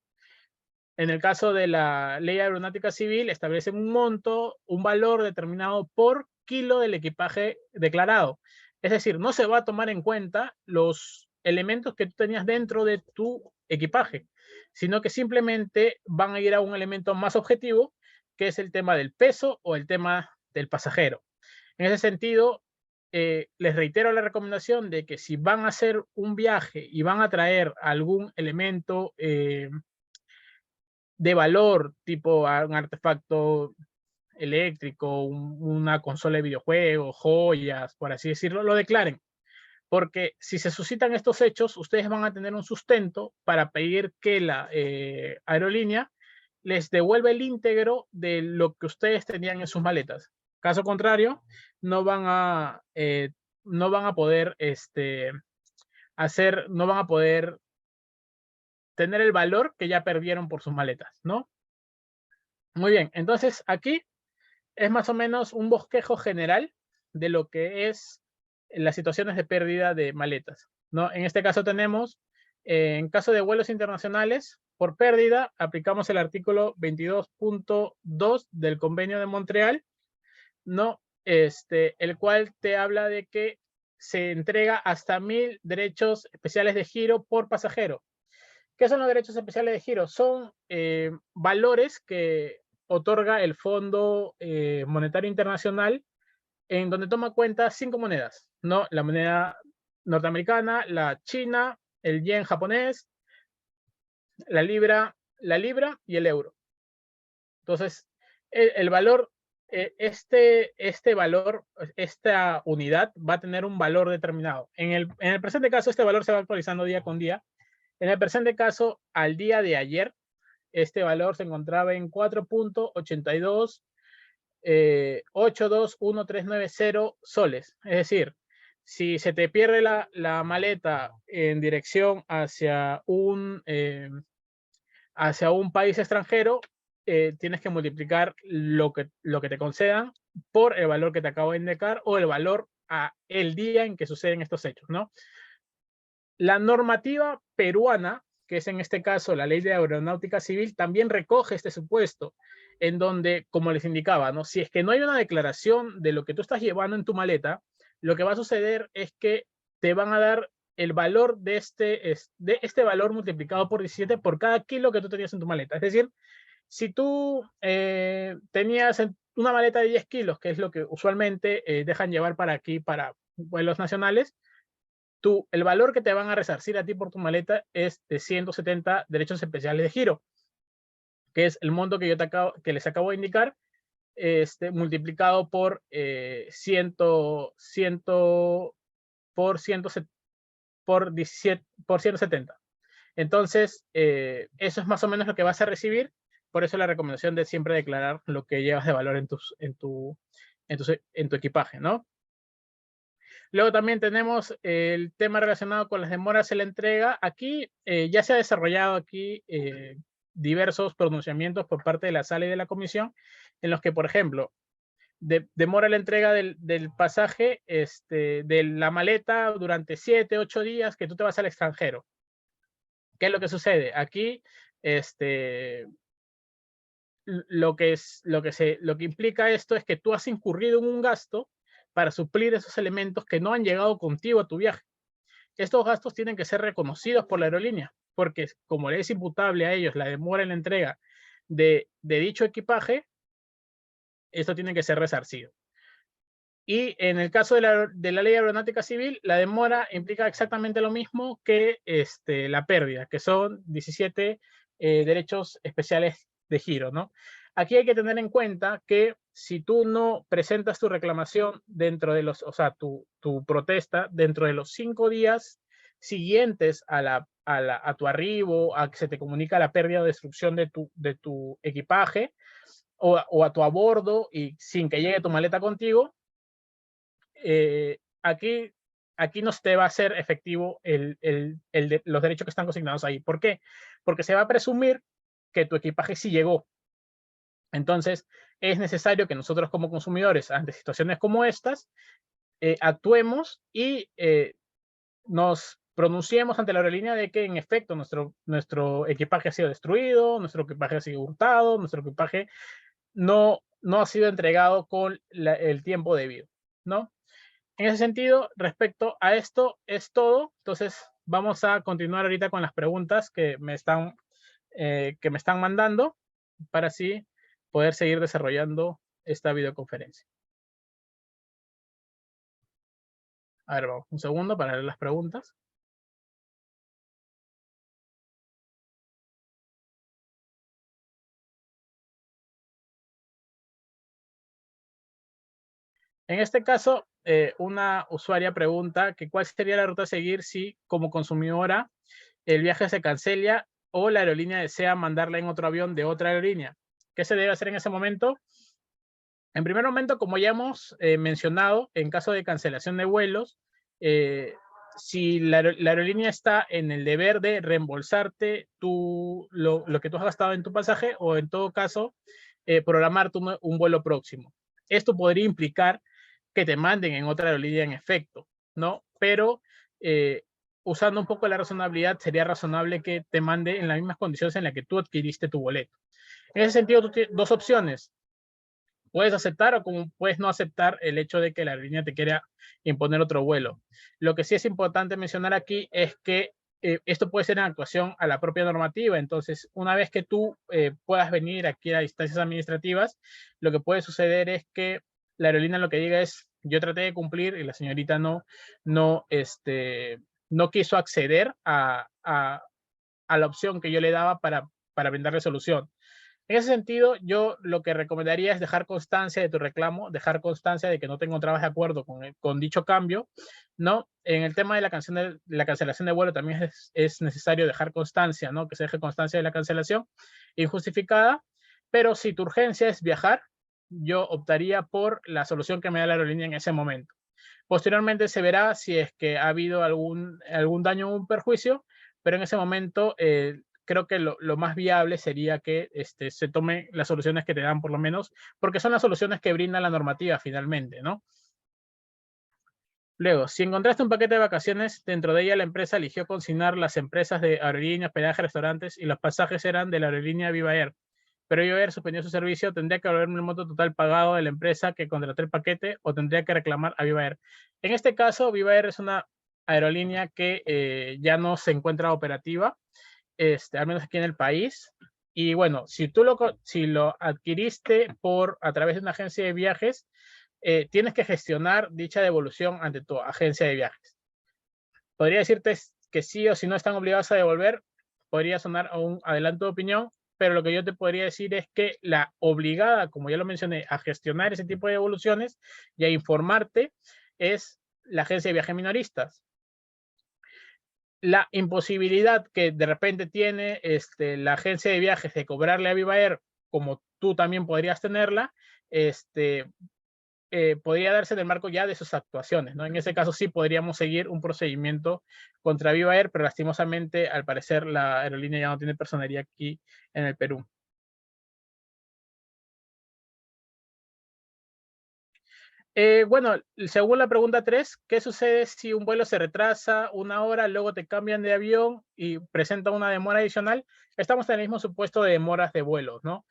S2: En el caso de la Ley Aeronáutica Civil, establecen un monto, un valor determinado por kilo del equipaje declarado. Es decir, no se va a tomar en cuenta los elementos que tú tenías dentro de tu equipaje, sino que simplemente van a ir a un elemento más objetivo, que es el tema del peso o el tema del pasajero. En ese sentido, les reitero la recomendación de que si van a hacer un viaje y van a traer algún elemento de valor, tipo un artefacto eléctrico, una consola de videojuegos, joyas, por así decirlo, lo declaren. Porque si se suscitan estos hechos, ustedes van a tener un sustento para pedir que la aerolínea les devuelva el íntegro de lo que ustedes tenían en sus maletas. Caso contrario, no van a poder no van a poder tener el valor que ya perdieron por sus maletas, ¿no? Muy bien, entonces aquí es más o menos un bosquejo general de lo que es las situaciones de pérdida de maletas, ¿no? En este caso tenemos, en caso de vuelos internacionales, por pérdida, aplicamos el artículo 22.2 del Convenio de Montreal, ¿no? El cual te habla de que se entrega hasta 1,000 derechos especiales de giro por pasajero. ¿Qué son los derechos especiales de giro? Son valores que otorga el Fondo Monetario Internacional, en donde toma cuenta 5 monedas, ¿no? La moneda norteamericana, la china, el yen japonés, la libra y el euro. Entonces, el valor, este valor, esta unidad va a tener un valor determinado. En el presente caso, este valor se va actualizando día con día. En el presente caso, al día de ayer, este valor se encontraba en 4.82 821,390 soles. Es decir, si se te pierde la maleta en dirección hacia un país extranjero, tienes que multiplicar lo que te concedan por el valor que te acabo de indicar o el valor el día en que suceden estos hechos, ¿no? La normativa peruana, que es en este caso la Ley de Aeronáutica Civil, también recoge este supuesto, en donde, como les indicaba, ¿no? Si es que no hay una declaración de lo que tú estás llevando en tu maleta, lo que va a suceder es que te van a dar el valor de este valor multiplicado por 17 por cada kilo que tú tenías en tu maleta. Es decir, si tú tenías una maleta de 10 kilos, que es lo que usualmente dejan llevar para aquí, para vuelos nacionales, el valor que te van a resarcir a ti por tu maleta es de 170 derechos especiales de giro, que es el monto que que les acabo de indicar, multiplicado por 170. Entonces, eso es más o menos lo que vas a recibir. Por eso la recomendación de siempre declarar lo que llevas de valor en tu equipaje, ¿no? Luego también tenemos el tema relacionado con las demoras en la entrega. Aquí ya se ha desarrollado diversos pronunciamientos por parte de la sala y de la comisión, en los que, por ejemplo, demora la entrega del pasaje, de la maleta durante 7, 8 días que tú te vas al extranjero. ¿Qué es lo que sucede? Aquí, lo que implica esto es que tú has incurrido en un gasto para suplir esos elementos que no han llegado contigo a tu viaje. Estos gastos tienen que ser reconocidos por la aerolínea, porque como es imputable a ellos la demora en la entrega de dicho equipaje, esto tiene que ser resarcido. Y en el caso de la Ley Aeronáutica Civil, la demora implica exactamente lo mismo que la pérdida, que son 17 derechos especiales de giro, ¿no? Aquí hay que tener en cuenta que si tú no presentas tu reclamación dentro de tu protesta dentro de los 5 días siguientes a tu arribo, a que se te comunica la pérdida o destrucción de tu equipaje o a tu a bordo y sin que llegue tu maleta contigo, aquí no se te va a hacer efectivo los derechos que están consignados ahí. ¿Por qué? Porque se va a presumir que tu equipaje sí llegó. Entonces, es necesario que nosotros como consumidores, ante situaciones como estas, actuemos y nos pronunciemos ante la aerolínea de que en efecto nuestro equipaje ha sido destruido, nuestro equipaje ha sido hurtado, nuestro equipaje no ha sido entregado con el tiempo debido, ¿no? En ese sentido, respecto a esto, es todo. Entonces, vamos a continuar ahorita con las preguntas que me están mandando para así poder seguir desarrollando esta videoconferencia. A ver, vamos un segundo para leer las preguntas. En este caso, una usuaria pregunta que cuál sería la ruta a seguir si, como consumidora, el viaje se cancela o la aerolínea desea mandarla en otro avión de otra aerolínea. ¿Qué se debe hacer en ese momento? En primer momento, como ya hemos mencionado, en caso de cancelación de vuelos, si la aerolínea está en el deber de reembolsarte lo que tú has gastado en tu pasaje o en todo caso, programarte un vuelo próximo. Esto podría implicar que te manden en otra aerolínea en efecto, ¿no? Pero usando un poco la razonabilidad, sería razonable que te mande en las mismas condiciones en las que tú adquiriste tu boleto. En ese sentido, tú tienes dos opciones. Puedes aceptar o como puedes no aceptar el hecho de que la aerolínea te quiera imponer otro vuelo. Lo que sí es importante mencionar aquí es que esto puede ser en actuación a la propia normativa. Entonces, una vez que tú puedas venir aquí a instancias administrativas, lo que puede suceder es que la aerolínea lo que diga es, yo traté de cumplir y la señorita no quiso acceder a la opción que yo le daba para brindarle solución. En ese sentido, yo lo que recomendaría es dejar constancia de tu reclamo, dejar constancia de que no te encontrabas de acuerdo con dicho cambio, ¿no? En el tema de la cancelación de vuelo también es necesario dejar constancia, ¿no? Que se deje constancia de la cancelación injustificada, pero si tu urgencia es viajar, yo optaría por la solución que me da la aerolínea en ese momento. Posteriormente se verá si es que ha habido algún daño o un perjuicio, pero en ese momento creo que lo más viable sería que se tomen las soluciones que te dan por lo menos, porque son las soluciones que brinda la normativa finalmente, ¿no? Luego, si encontraste un paquete de vacaciones, dentro de ella la empresa eligió consignar las empresas de aerolínea, hospedaje, restaurantes y los pasajes eran de la aerolínea Viva Air. Pero Viva Air suspendió su servicio, tendría que devolverme el monto total pagado de la empresa que contrató el paquete o tendría que reclamar a Viva Air. En este caso, Viva Air es una aerolínea que ya no se encuentra operativa, al menos aquí en el país. Y bueno, si lo adquiriste a través de una agencia de viajes, tienes que gestionar dicha devolución ante tu agencia de viajes. Podría decirte que sí o si no están obligados a devolver, podría sonar a un adelanto de opinión, pero lo que yo te podría decir es que la obligada, como ya lo mencioné, a gestionar ese tipo de devoluciones y a informarte es la agencia de viajes minoristas. La imposibilidad que de repente tiene la agencia de viajes de cobrarle a Viva Air, como tú también podrías tenerla, podría darse en el marco ya de sus actuaciones, ¿no? En ese caso sí podríamos seguir un procedimiento contra Viva Air, pero lastimosamente, al parecer, la aerolínea ya no tiene personería aquí en el Perú. Bueno, según la pregunta 3, ¿qué sucede si un vuelo se retrasa 1 hora, luego te cambian de avión y presenta una demora adicional? Estamos en el mismo supuesto de demoras de vuelos, ¿no?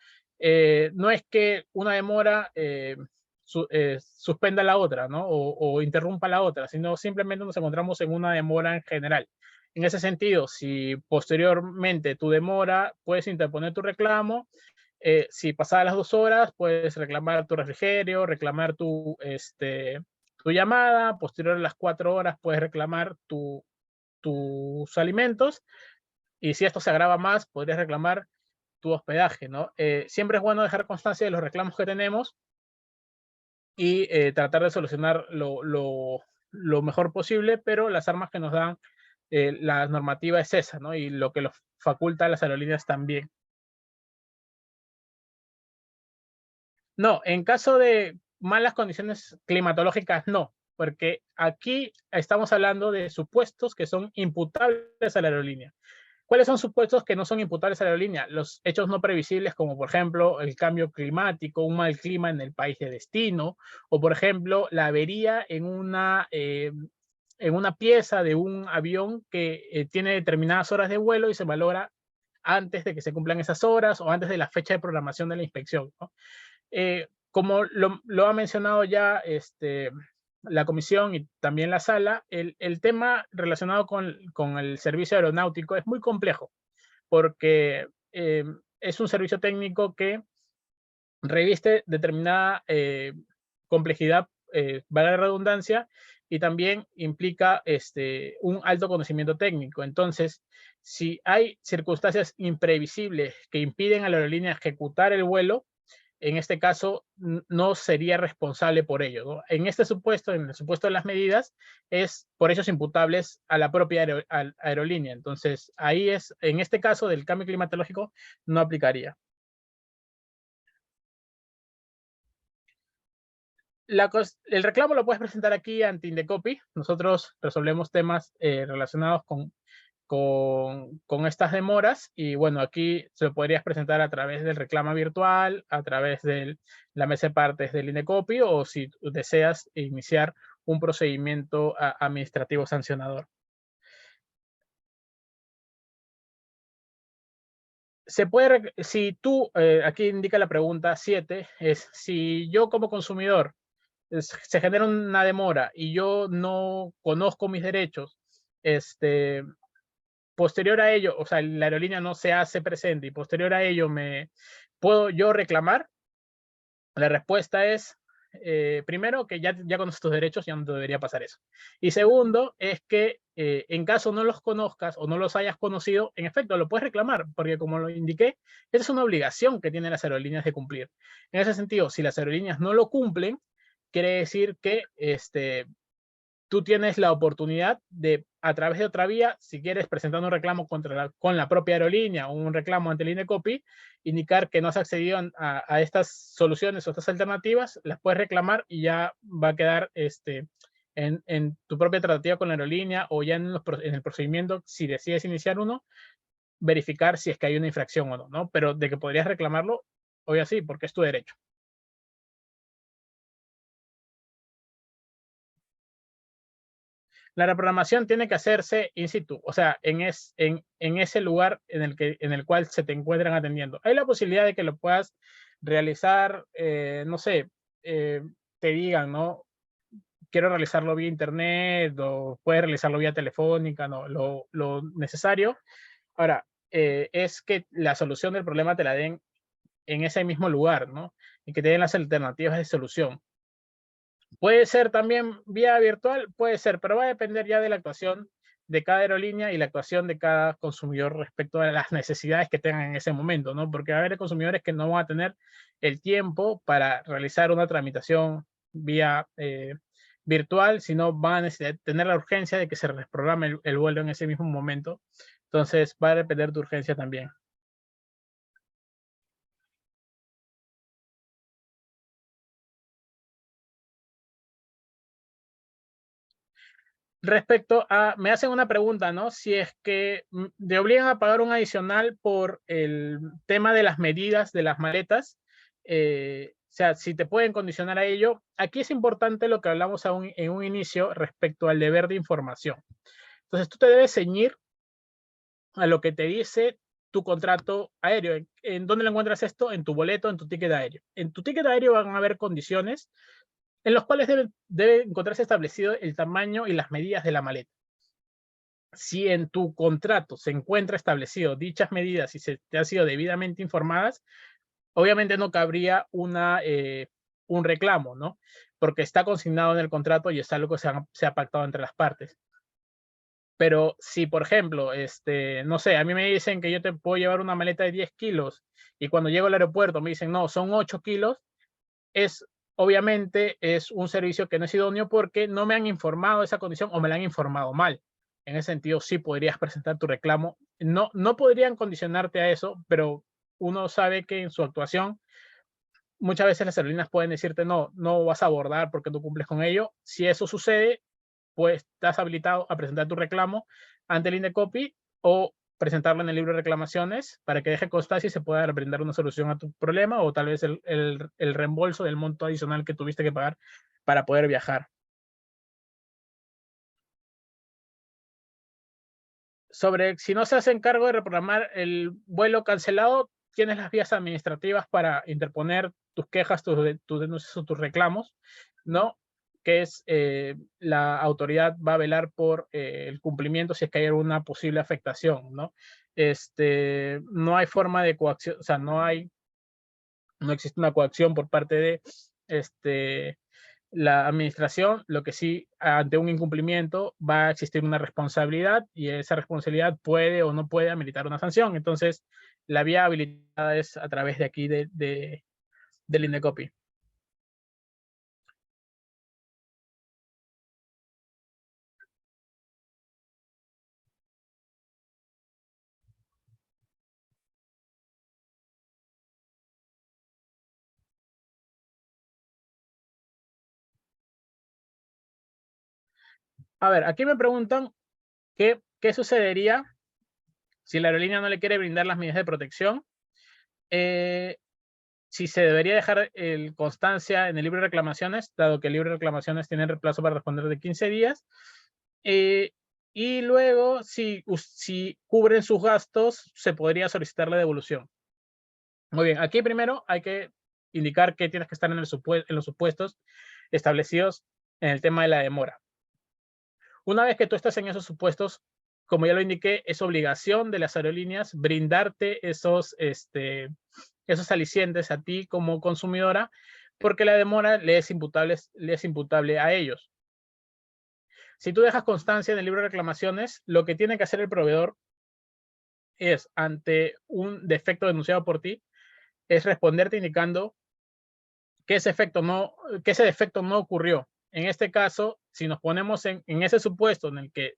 S2: No es que una demora suspenda la otra, ¿no? O interrumpa la otra, sino simplemente nos encontramos en una demora en general. En ese sentido, si posteriormente tu demora, puedes interponer tu reclamo. Si pasadas las 2 horas, puedes reclamar tu refrigerio, reclamar tu llamada. Posterior a las 4 horas, puedes reclamar tus alimentos. Y si esto se agrava más, podrías reclamar tu hospedaje, ¿no? Siempre es bueno dejar constancia de los reclamos que tenemos y tratar de solucionar lo mejor posible, pero las armas que nos dan la normativa es esa, ¿no? Y lo que los faculta a las aerolíneas también. No, en caso de malas condiciones climatológicas, no, porque aquí estamos hablando de supuestos que son imputables a la aerolínea. ¿Cuáles son supuestos que no son imputables a la aerolínea? Los hechos no previsibles, como por ejemplo el cambio climático, un mal clima en el país de destino, o por ejemplo la avería en una pieza de un avión que tiene determinadas horas de vuelo y se valora antes de que se cumplan esas horas o antes de la fecha de programación de la inspección, ¿no? Como lo ha mencionado ya la comisión y también la sala, el tema relacionado con el servicio aeronáutico es muy complejo porque es un servicio técnico que reviste determinada complejidad, valga la redundancia, y también implica un alto conocimiento técnico. Entonces, si hay circunstancias imprevisibles que impiden a la aerolínea ejecutar el vuelo, en este caso no sería responsable por ello, ¿no? En este supuesto, en el supuesto de las medidas, es por hechos imputables a la propia aerolínea. Entonces, ahí en este caso del cambio climatológico, no aplicaría. El reclamo lo puedes presentar aquí ante Indecopi. Nosotros resolvemos temas relacionados con estas demoras y bueno, aquí se lo podrías presentar a través del reclamo virtual, a través de la mesa de partes del Indecopi o si deseas iniciar un procedimiento administrativo sancionador. Si tú, aquí indica la pregunta 7, es si yo como consumidor se genera una demora y yo no conozco mis derechos, posterior a ello, o sea, la aerolínea no se hace presente y posterior a ello ¿puedo yo reclamar? La respuesta es primero, que ya conoces tus derechos, ya no te debería pasar eso. Y segundo, es que en caso no los conozcas o no los hayas conocido, en efecto, lo puedes reclamar, porque como lo indiqué, esa es una obligación que tienen las aerolíneas de cumplir. En ese sentido, si las aerolíneas no lo cumplen, quiere decir que tú tienes la oportunidad de, a través de otra vía, si quieres presentar un reclamo con la propia aerolínea o un reclamo ante el INDECOPI, indicar que no has accedido a estas soluciones o estas alternativas, las puedes reclamar y ya va a quedar en tu propia tratativa con la aerolínea o ya en el procedimiento, si decides iniciar uno, verificar si es que hay una infracción o no, ¿no? Pero de que podrías reclamarlo, obvio sí, porque es tu derecho. La reprogramación tiene que hacerse in situ, o sea, en ese lugar en el cual se te encuentran atendiendo. Hay la posibilidad de que lo puedas realizar, no sé, te digan, ¿no? Quiero realizarlo vía internet o puedes realizarlo vía telefónica, ¿no? Lo necesario. Ahora, es que la solución del problema te la den en ese mismo lugar, ¿no? Y que te den las alternativas de solución. Puede ser también vía virtual, puede ser, pero va a depender ya de la actuación de cada aerolínea y la actuación de cada consumidor respecto a las necesidades que tengan en ese momento, ¿no? Porque va a haber consumidores que no van a tener el tiempo para realizar una tramitación vía virtual, sino van a necesitar tener la urgencia de que se reprograme el vuelo en ese mismo momento. Entonces, va a depender de urgencia también. Respecto a, me hacen una pregunta, ¿no? Si es que te obligan a pagar un adicional por el tema de las medidas de las maletas, o sea, si te pueden condicionar a ello, aquí es importante lo que hablamos en un inicio respecto al deber de información. Entonces, tú te debes ceñir a lo que te dice tu contrato aéreo. ¿En dónde lo encuentras esto? En tu boleto, en tu ticket aéreo. En tu ticket aéreo van a haber condiciones en los cuales debe encontrarse establecido el tamaño y las medidas de la maleta. Si en tu contrato se encuentra establecido dichas medidas y se te han sido debidamente informadas, obviamente no cabría un reclamo, ¿no? Porque está consignado en el contrato y es algo que se ha pactado entre las partes. Pero si, por ejemplo, no sé, a mí me dicen que yo te puedo llevar una maleta de 10 kilos y cuando llego al aeropuerto me dicen, no, son 8 kilos, obviamente es un servicio que no es idóneo porque no me han informado de esa condición o me la han informado mal. En ese sentido, sí podrías presentar tu reclamo. No podrían condicionarte a eso, pero uno sabe que en su actuación muchas veces las aerolíneas pueden decirte no vas a abordar porque no cumples con ello. Si eso sucede, pues estás habilitado a presentar tu reclamo ante el INDECOPI o presentarlo en el libro de reclamaciones para que deje constancia y se pueda brindar una solución a tu problema o tal vez el reembolso del monto adicional que tuviste que pagar para poder viajar. Sobre si no se hace cargo de reprogramar el vuelo cancelado, tienes las vías administrativas para interponer tus quejas, tus denuncias o tus reclamos, ¿no? Que es la autoridad va a velar por el cumplimiento si es que hay alguna posible afectación, ¿no? No hay forma de coacción, o sea, no existe una coacción por parte de la administración, lo que sí, ante un incumplimiento va a existir una responsabilidad y esa responsabilidad puede o no puede ameritar una sanción. Entonces, la vía habilitada es a través de aquí del INDECOPI. A ver, aquí me preguntan qué sucedería si la aerolínea no le quiere brindar las medidas de protección. Si se debería dejar constancia en el libro de reclamaciones, dado que el libro de reclamaciones tiene el plazo para responder de 15 días. Y luego, si cubren sus gastos, se podría solicitar la devolución. Muy bien, aquí primero hay que indicar que tienes que estar en los supuestos establecidos en el tema de la demora. Una vez que tú estás en esos supuestos, como ya lo indiqué, es obligación de las aerolíneas brindarte esos alicientes a ti como consumidora porque la demora le es imputable a ellos. Si tú dejas constancia en el libro de reclamaciones, lo que tiene que hacer el proveedor es, ante un defecto denunciado por ti, es responderte indicando que ese defecto no ocurrió. En este caso, si nos ponemos en ese supuesto en el que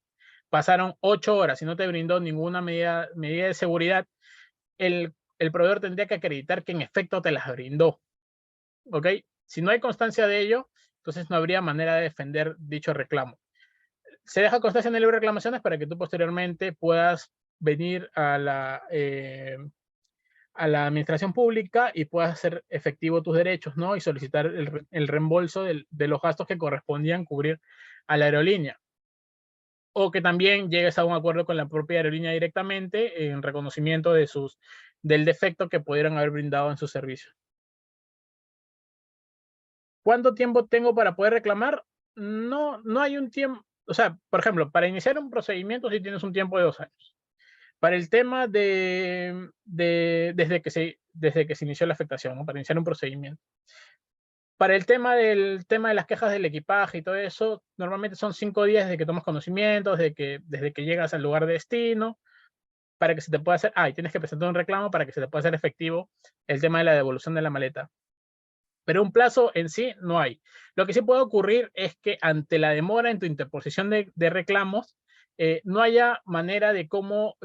S2: pasaron 8 horas y no te brindó ninguna medida de seguridad, el proveedor tendría que acreditar que en efecto te las brindó. ¿Ok? Si no hay constancia de ello, entonces no habría manera de defender dicho reclamo. Se deja constancia en el libro de reclamaciones para que tú posteriormente puedas venir a la administración pública y puedas hacer efectivo tus derechos, ¿no? Y solicitar el reembolso de los gastos que correspondían cubrir a la aerolínea. O que también llegues a un acuerdo con la propia aerolínea directamente en reconocimiento del defecto que pudieran haber brindado en su servicio. ¿Cuánto tiempo tengo para poder reclamar? No hay un tiempo. O sea, por ejemplo, para iniciar un procedimiento sí tienes un tiempo de 2 años. Para el tema desde que se inició la afectación, ¿no? Para iniciar un procedimiento. Para el tema de las quejas del equipaje y todo eso, normalmente son 5 días desde que tomas conocimiento, desde que llegas al lugar de destino, para que se te pueda hacer, y tienes que presentar un reclamo para que se te pueda hacer efectivo el tema de la devolución de la maleta. Pero un plazo en sí no hay. Lo que sí puede ocurrir es que ante la demora en tu interposición de reclamos, no haya manera de cómo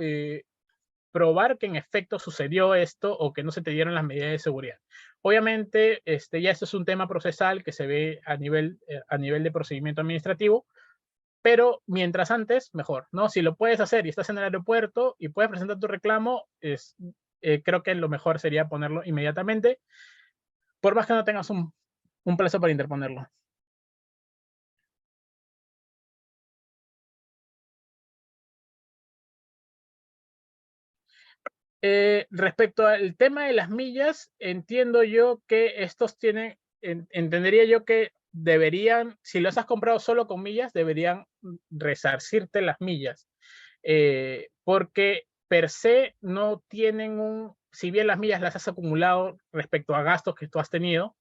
S2: probar que en efecto sucedió esto o que no se te dieron las medidas de seguridad. Obviamente, ya esto es un tema procesal que se ve a nivel de procedimiento administrativo, pero mientras antes, mejor, ¿no? Si lo puedes hacer y estás en el aeropuerto y puedes presentar tu reclamo, creo que lo mejor sería ponerlo inmediatamente, por más que no tengas un plazo para interponerlo. Respecto al tema de las millas, entiendo yo que estos entendería yo que deberían, si los has comprado solo con millas, deberían resarcirte las millas, porque per se no tienen si bien las millas las has acumulado respecto a gastos que tú has tenido,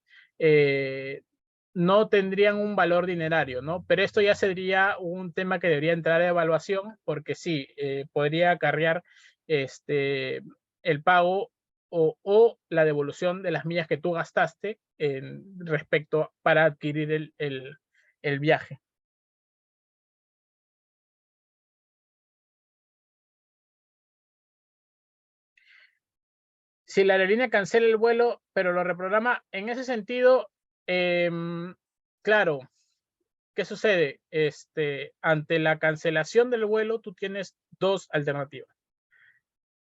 S2: no tendrían un valor dinerario, ¿no? Pero esto ya sería un tema que debería entrar a evaluación, porque sí, podría acarrear el pago o la devolución de las millas que tú gastaste respecto para adquirir el viaje. Si la aerolínea cancela el vuelo, pero lo reprograma, en ese sentido, claro, ¿qué sucede? Ante la cancelación del vuelo, tú tienes 2 alternativas,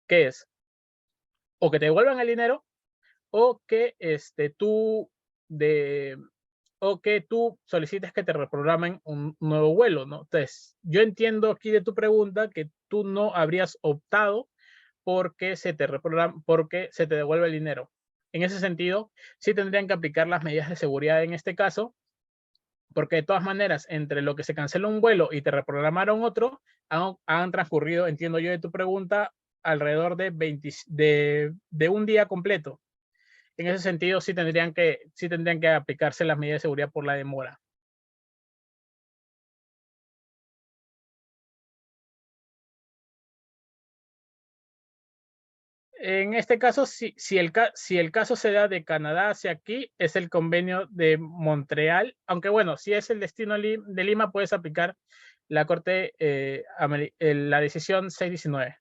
S2: que es o que te devuelvan el dinero o que tú solicites que te reprogramen un nuevo vuelo, ¿no? Entonces, yo entiendo aquí de tu pregunta que tú no habrías optado porque porque se te devuelve el dinero. En ese sentido, sí tendrían que aplicar las medidas de seguridad en este caso, porque de todas maneras, entre lo que se cancela un vuelo y te reprogramaron otro, han transcurrido, entiendo yo de tu pregunta, alrededor de un día completo. En ese sentido, sí tendrían que aplicarse las medidas de seguridad por la demora. En este caso, si el caso se da de Canadá hacia aquí, es el convenio de Montreal, aunque bueno, si es el destino de Lima, puedes aplicar la Corte, la decisión 619.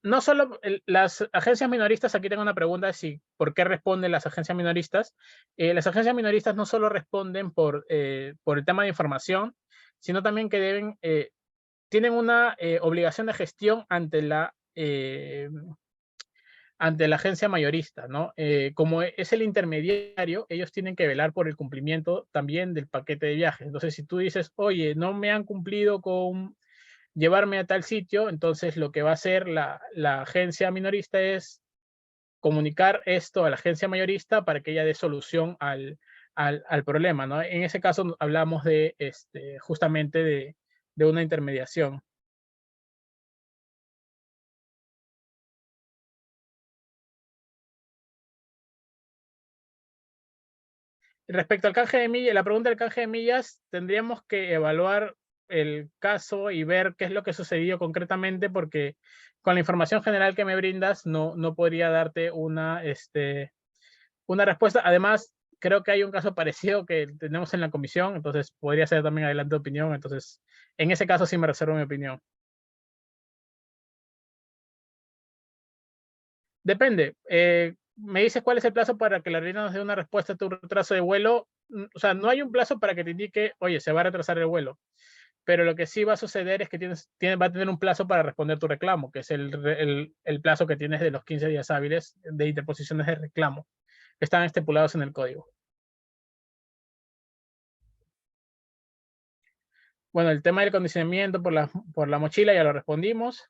S2: No solo las agencias minoristas, aquí tengo una pregunta de por qué responden las agencias minoristas. Las agencias minoristas no solo responden por el tema de información, sino también que tienen una obligación de gestión ante la agencia mayorista, ¿no? Como es el intermediario, ellos tienen que velar por el cumplimiento también del paquete de viaje. Entonces, si tú dices, oye, no me han cumplido con llevarme a tal sitio, entonces lo que va a hacer la agencia minorista es comunicar esto a la agencia mayorista para que ella dé solución al problema, ¿no? En ese caso hablamos justamente de una intermediación. respecto al canje de millas, la pregunta del canje de millas, tendríamos que evaluar el caso y ver qué es lo que sucedió concretamente, porque con la información general que me brindas no podría darte una respuesta. Además, creo que hay un caso parecido que tenemos en la comisión, entonces podría ser también adelante de opinión. Entonces, en ese caso sí me reservo mi opinión. Depende. Me dices cuál es el plazo para que la aerolínea nos dé una respuesta a tu retraso de vuelo. O sea, no hay un plazo para que te indique, oye, se va a retrasar el vuelo. Pero lo que sí va a suceder es que va a tener un plazo para responder tu reclamo, que es el plazo que tienes de los 15 días hábiles de interposiciones de reclamo, que están estipulados en el código. Bueno, el tema del condicionamiento por la mochila ya lo respondimos.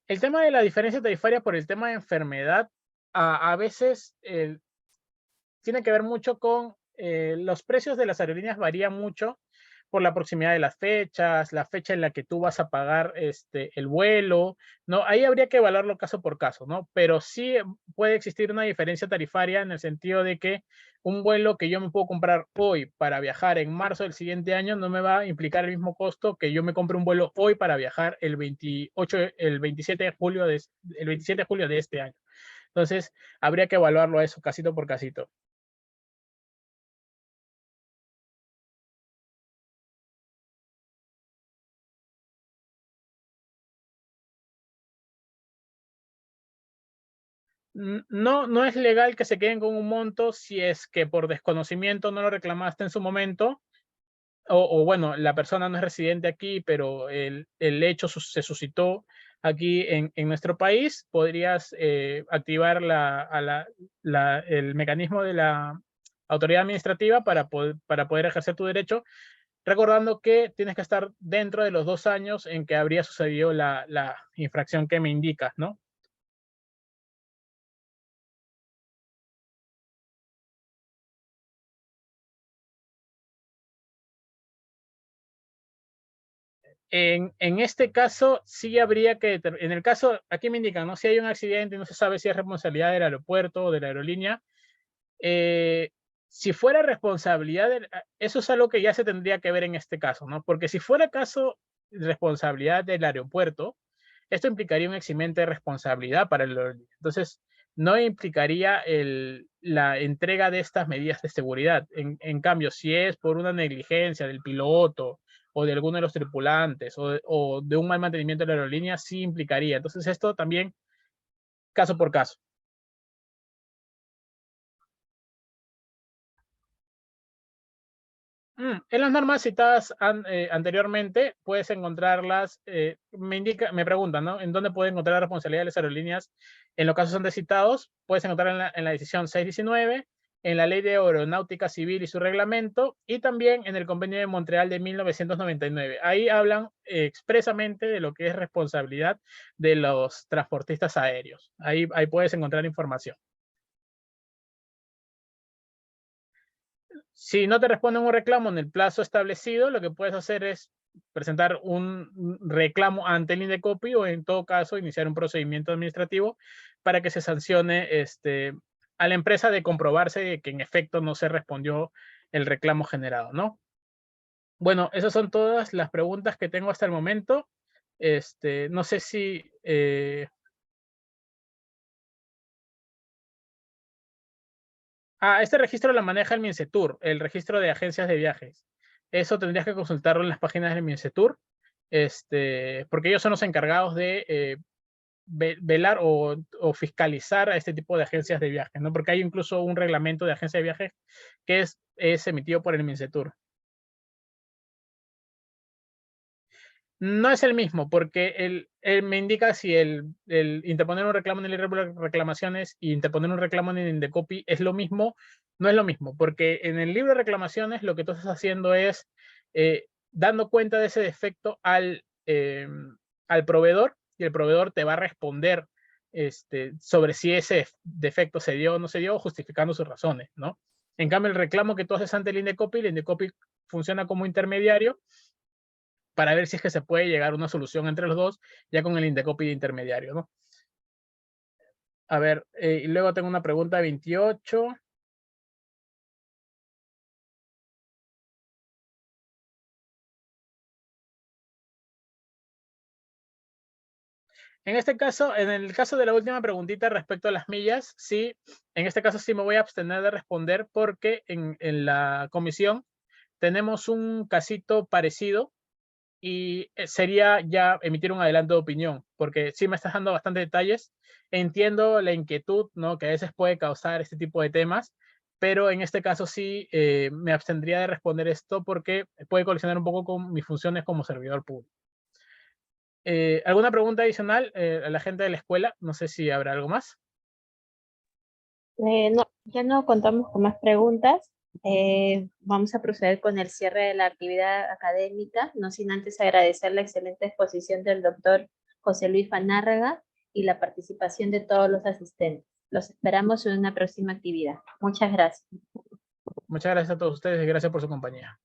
S2: El tema de la diferencia tarifaria por el tema de enfermedad, a veces tiene que ver mucho con los precios de las aerolíneas varían mucho por la proximidad de las fechas, la fecha en la que tú vas a pagar el vuelo, ¿no? Ahí habría que evaluarlo caso por caso, ¿no? Pero sí puede existir una diferencia tarifaria en el sentido de que un vuelo que yo me puedo comprar hoy para viajar en marzo del siguiente año no me va a implicar el mismo costo que yo me compre un vuelo hoy para viajar el 27 de julio el 27 de julio de este año. Entonces, habría que evaluarlo eso casito por casito. No, no es legal que se queden con un monto si es que por desconocimiento no lo reclamaste en su momento, o bueno, la persona no es residente aquí, pero el hecho se suscitó aquí en nuestro país. Podrías activar el mecanismo de la autoridad administrativa para poder ejercer tu derecho, recordando que tienes que estar dentro de los 2 años en que habría sucedido la infracción que me indicas, ¿no? En este caso, sí habría que, en el caso, aquí me indican, ¿no? Si hay un accidente, no se sabe si es responsabilidad del aeropuerto o de la aerolínea. eh, si fuera responsabilidad, eso es algo que ya se tendría que ver en este caso, ¿no? Porque si fuera caso responsabilidad del aeropuerto, esto implicaría un eximente de responsabilidad para el aerolínea. Entonces, no implicaría la entrega de estas medidas de seguridad. En cambio, si es por una negligencia del piloto o de alguno de los tripulantes o de un mal mantenimiento de la aerolínea, sí implicaría. Entonces, esto también caso por caso. En las normas citadas anteriormente, puedes encontrarlas, me preguntan, ¿no? ¿En dónde pueden encontrar la responsabilidad de las aerolíneas en los casos antes citados? Puedes encontrar en la decisión 619, en la Ley de Aeronáutica Civil y su reglamento, y también en el Convenio de Montreal de 1999. Ahí hablan expresamente de lo que es responsabilidad de los transportistas aéreos. Ahí puedes encontrar información. Si no te responden un reclamo en el plazo establecido, lo que puedes hacer es presentar un reclamo ante el INDECOPI o en todo caso iniciar un procedimiento administrativo para que se sancione a la empresa de comprobarse de que en efecto no se respondió el reclamo generado, ¿no? Bueno, esas son todas las preguntas que tengo hasta el momento. No sé si este registro lo maneja el MINCETUR, el registro de agencias de viajes. Eso tendrías que consultarlo en las páginas del MINCETUR, porque ellos son los encargados de velar o fiscalizar a este tipo de agencias de viajes, ¿no? Porque hay incluso un reglamento de agencia de viajes que es emitido por el MINCETUR. No es el mismo, porque él me indica si el interponer un reclamo en el libro de reclamaciones y interponer un reclamo en el Indecopi es lo mismo. No es lo mismo, porque en el libro de reclamaciones lo que tú estás haciendo es dando cuenta de ese defecto al proveedor, y el proveedor te va a responder sobre si ese defecto se dio o no se dio, justificando sus razones, ¿no? En cambio, el reclamo que tú haces ante el Indecopi funciona como intermediario para ver si es que se puede llegar a una solución entre los dos, ya con el Indecopi de intermediario, ¿no? A ver, y luego tengo una pregunta 28. En este caso, en el caso de la última preguntita respecto a las millas, sí, en este caso sí me voy a abstener de responder porque en la comisión tenemos un casito parecido y sería ya emitir un adelanto de opinión, porque sí me estás dando bastantes detalles. Entiendo la inquietud, ¿no?, que a veces puede causar este tipo de temas, pero en este caso sí me abstendría de responder esto porque puede colisionar un poco con mis funciones como servidor público. ¿Alguna pregunta adicional a la gente de la escuela? No sé si habrá algo más.
S3: No, ya no contamos con más preguntas. Vamos a proceder con el cierre de la actividad académica, no sin antes agradecer la excelente exposición del doctor José Luis Fanárraga y la participación de todos los asistentes. Los esperamos en una próxima actividad. Muchas gracias.
S2: Muchas gracias a todos ustedes y gracias por su compañía.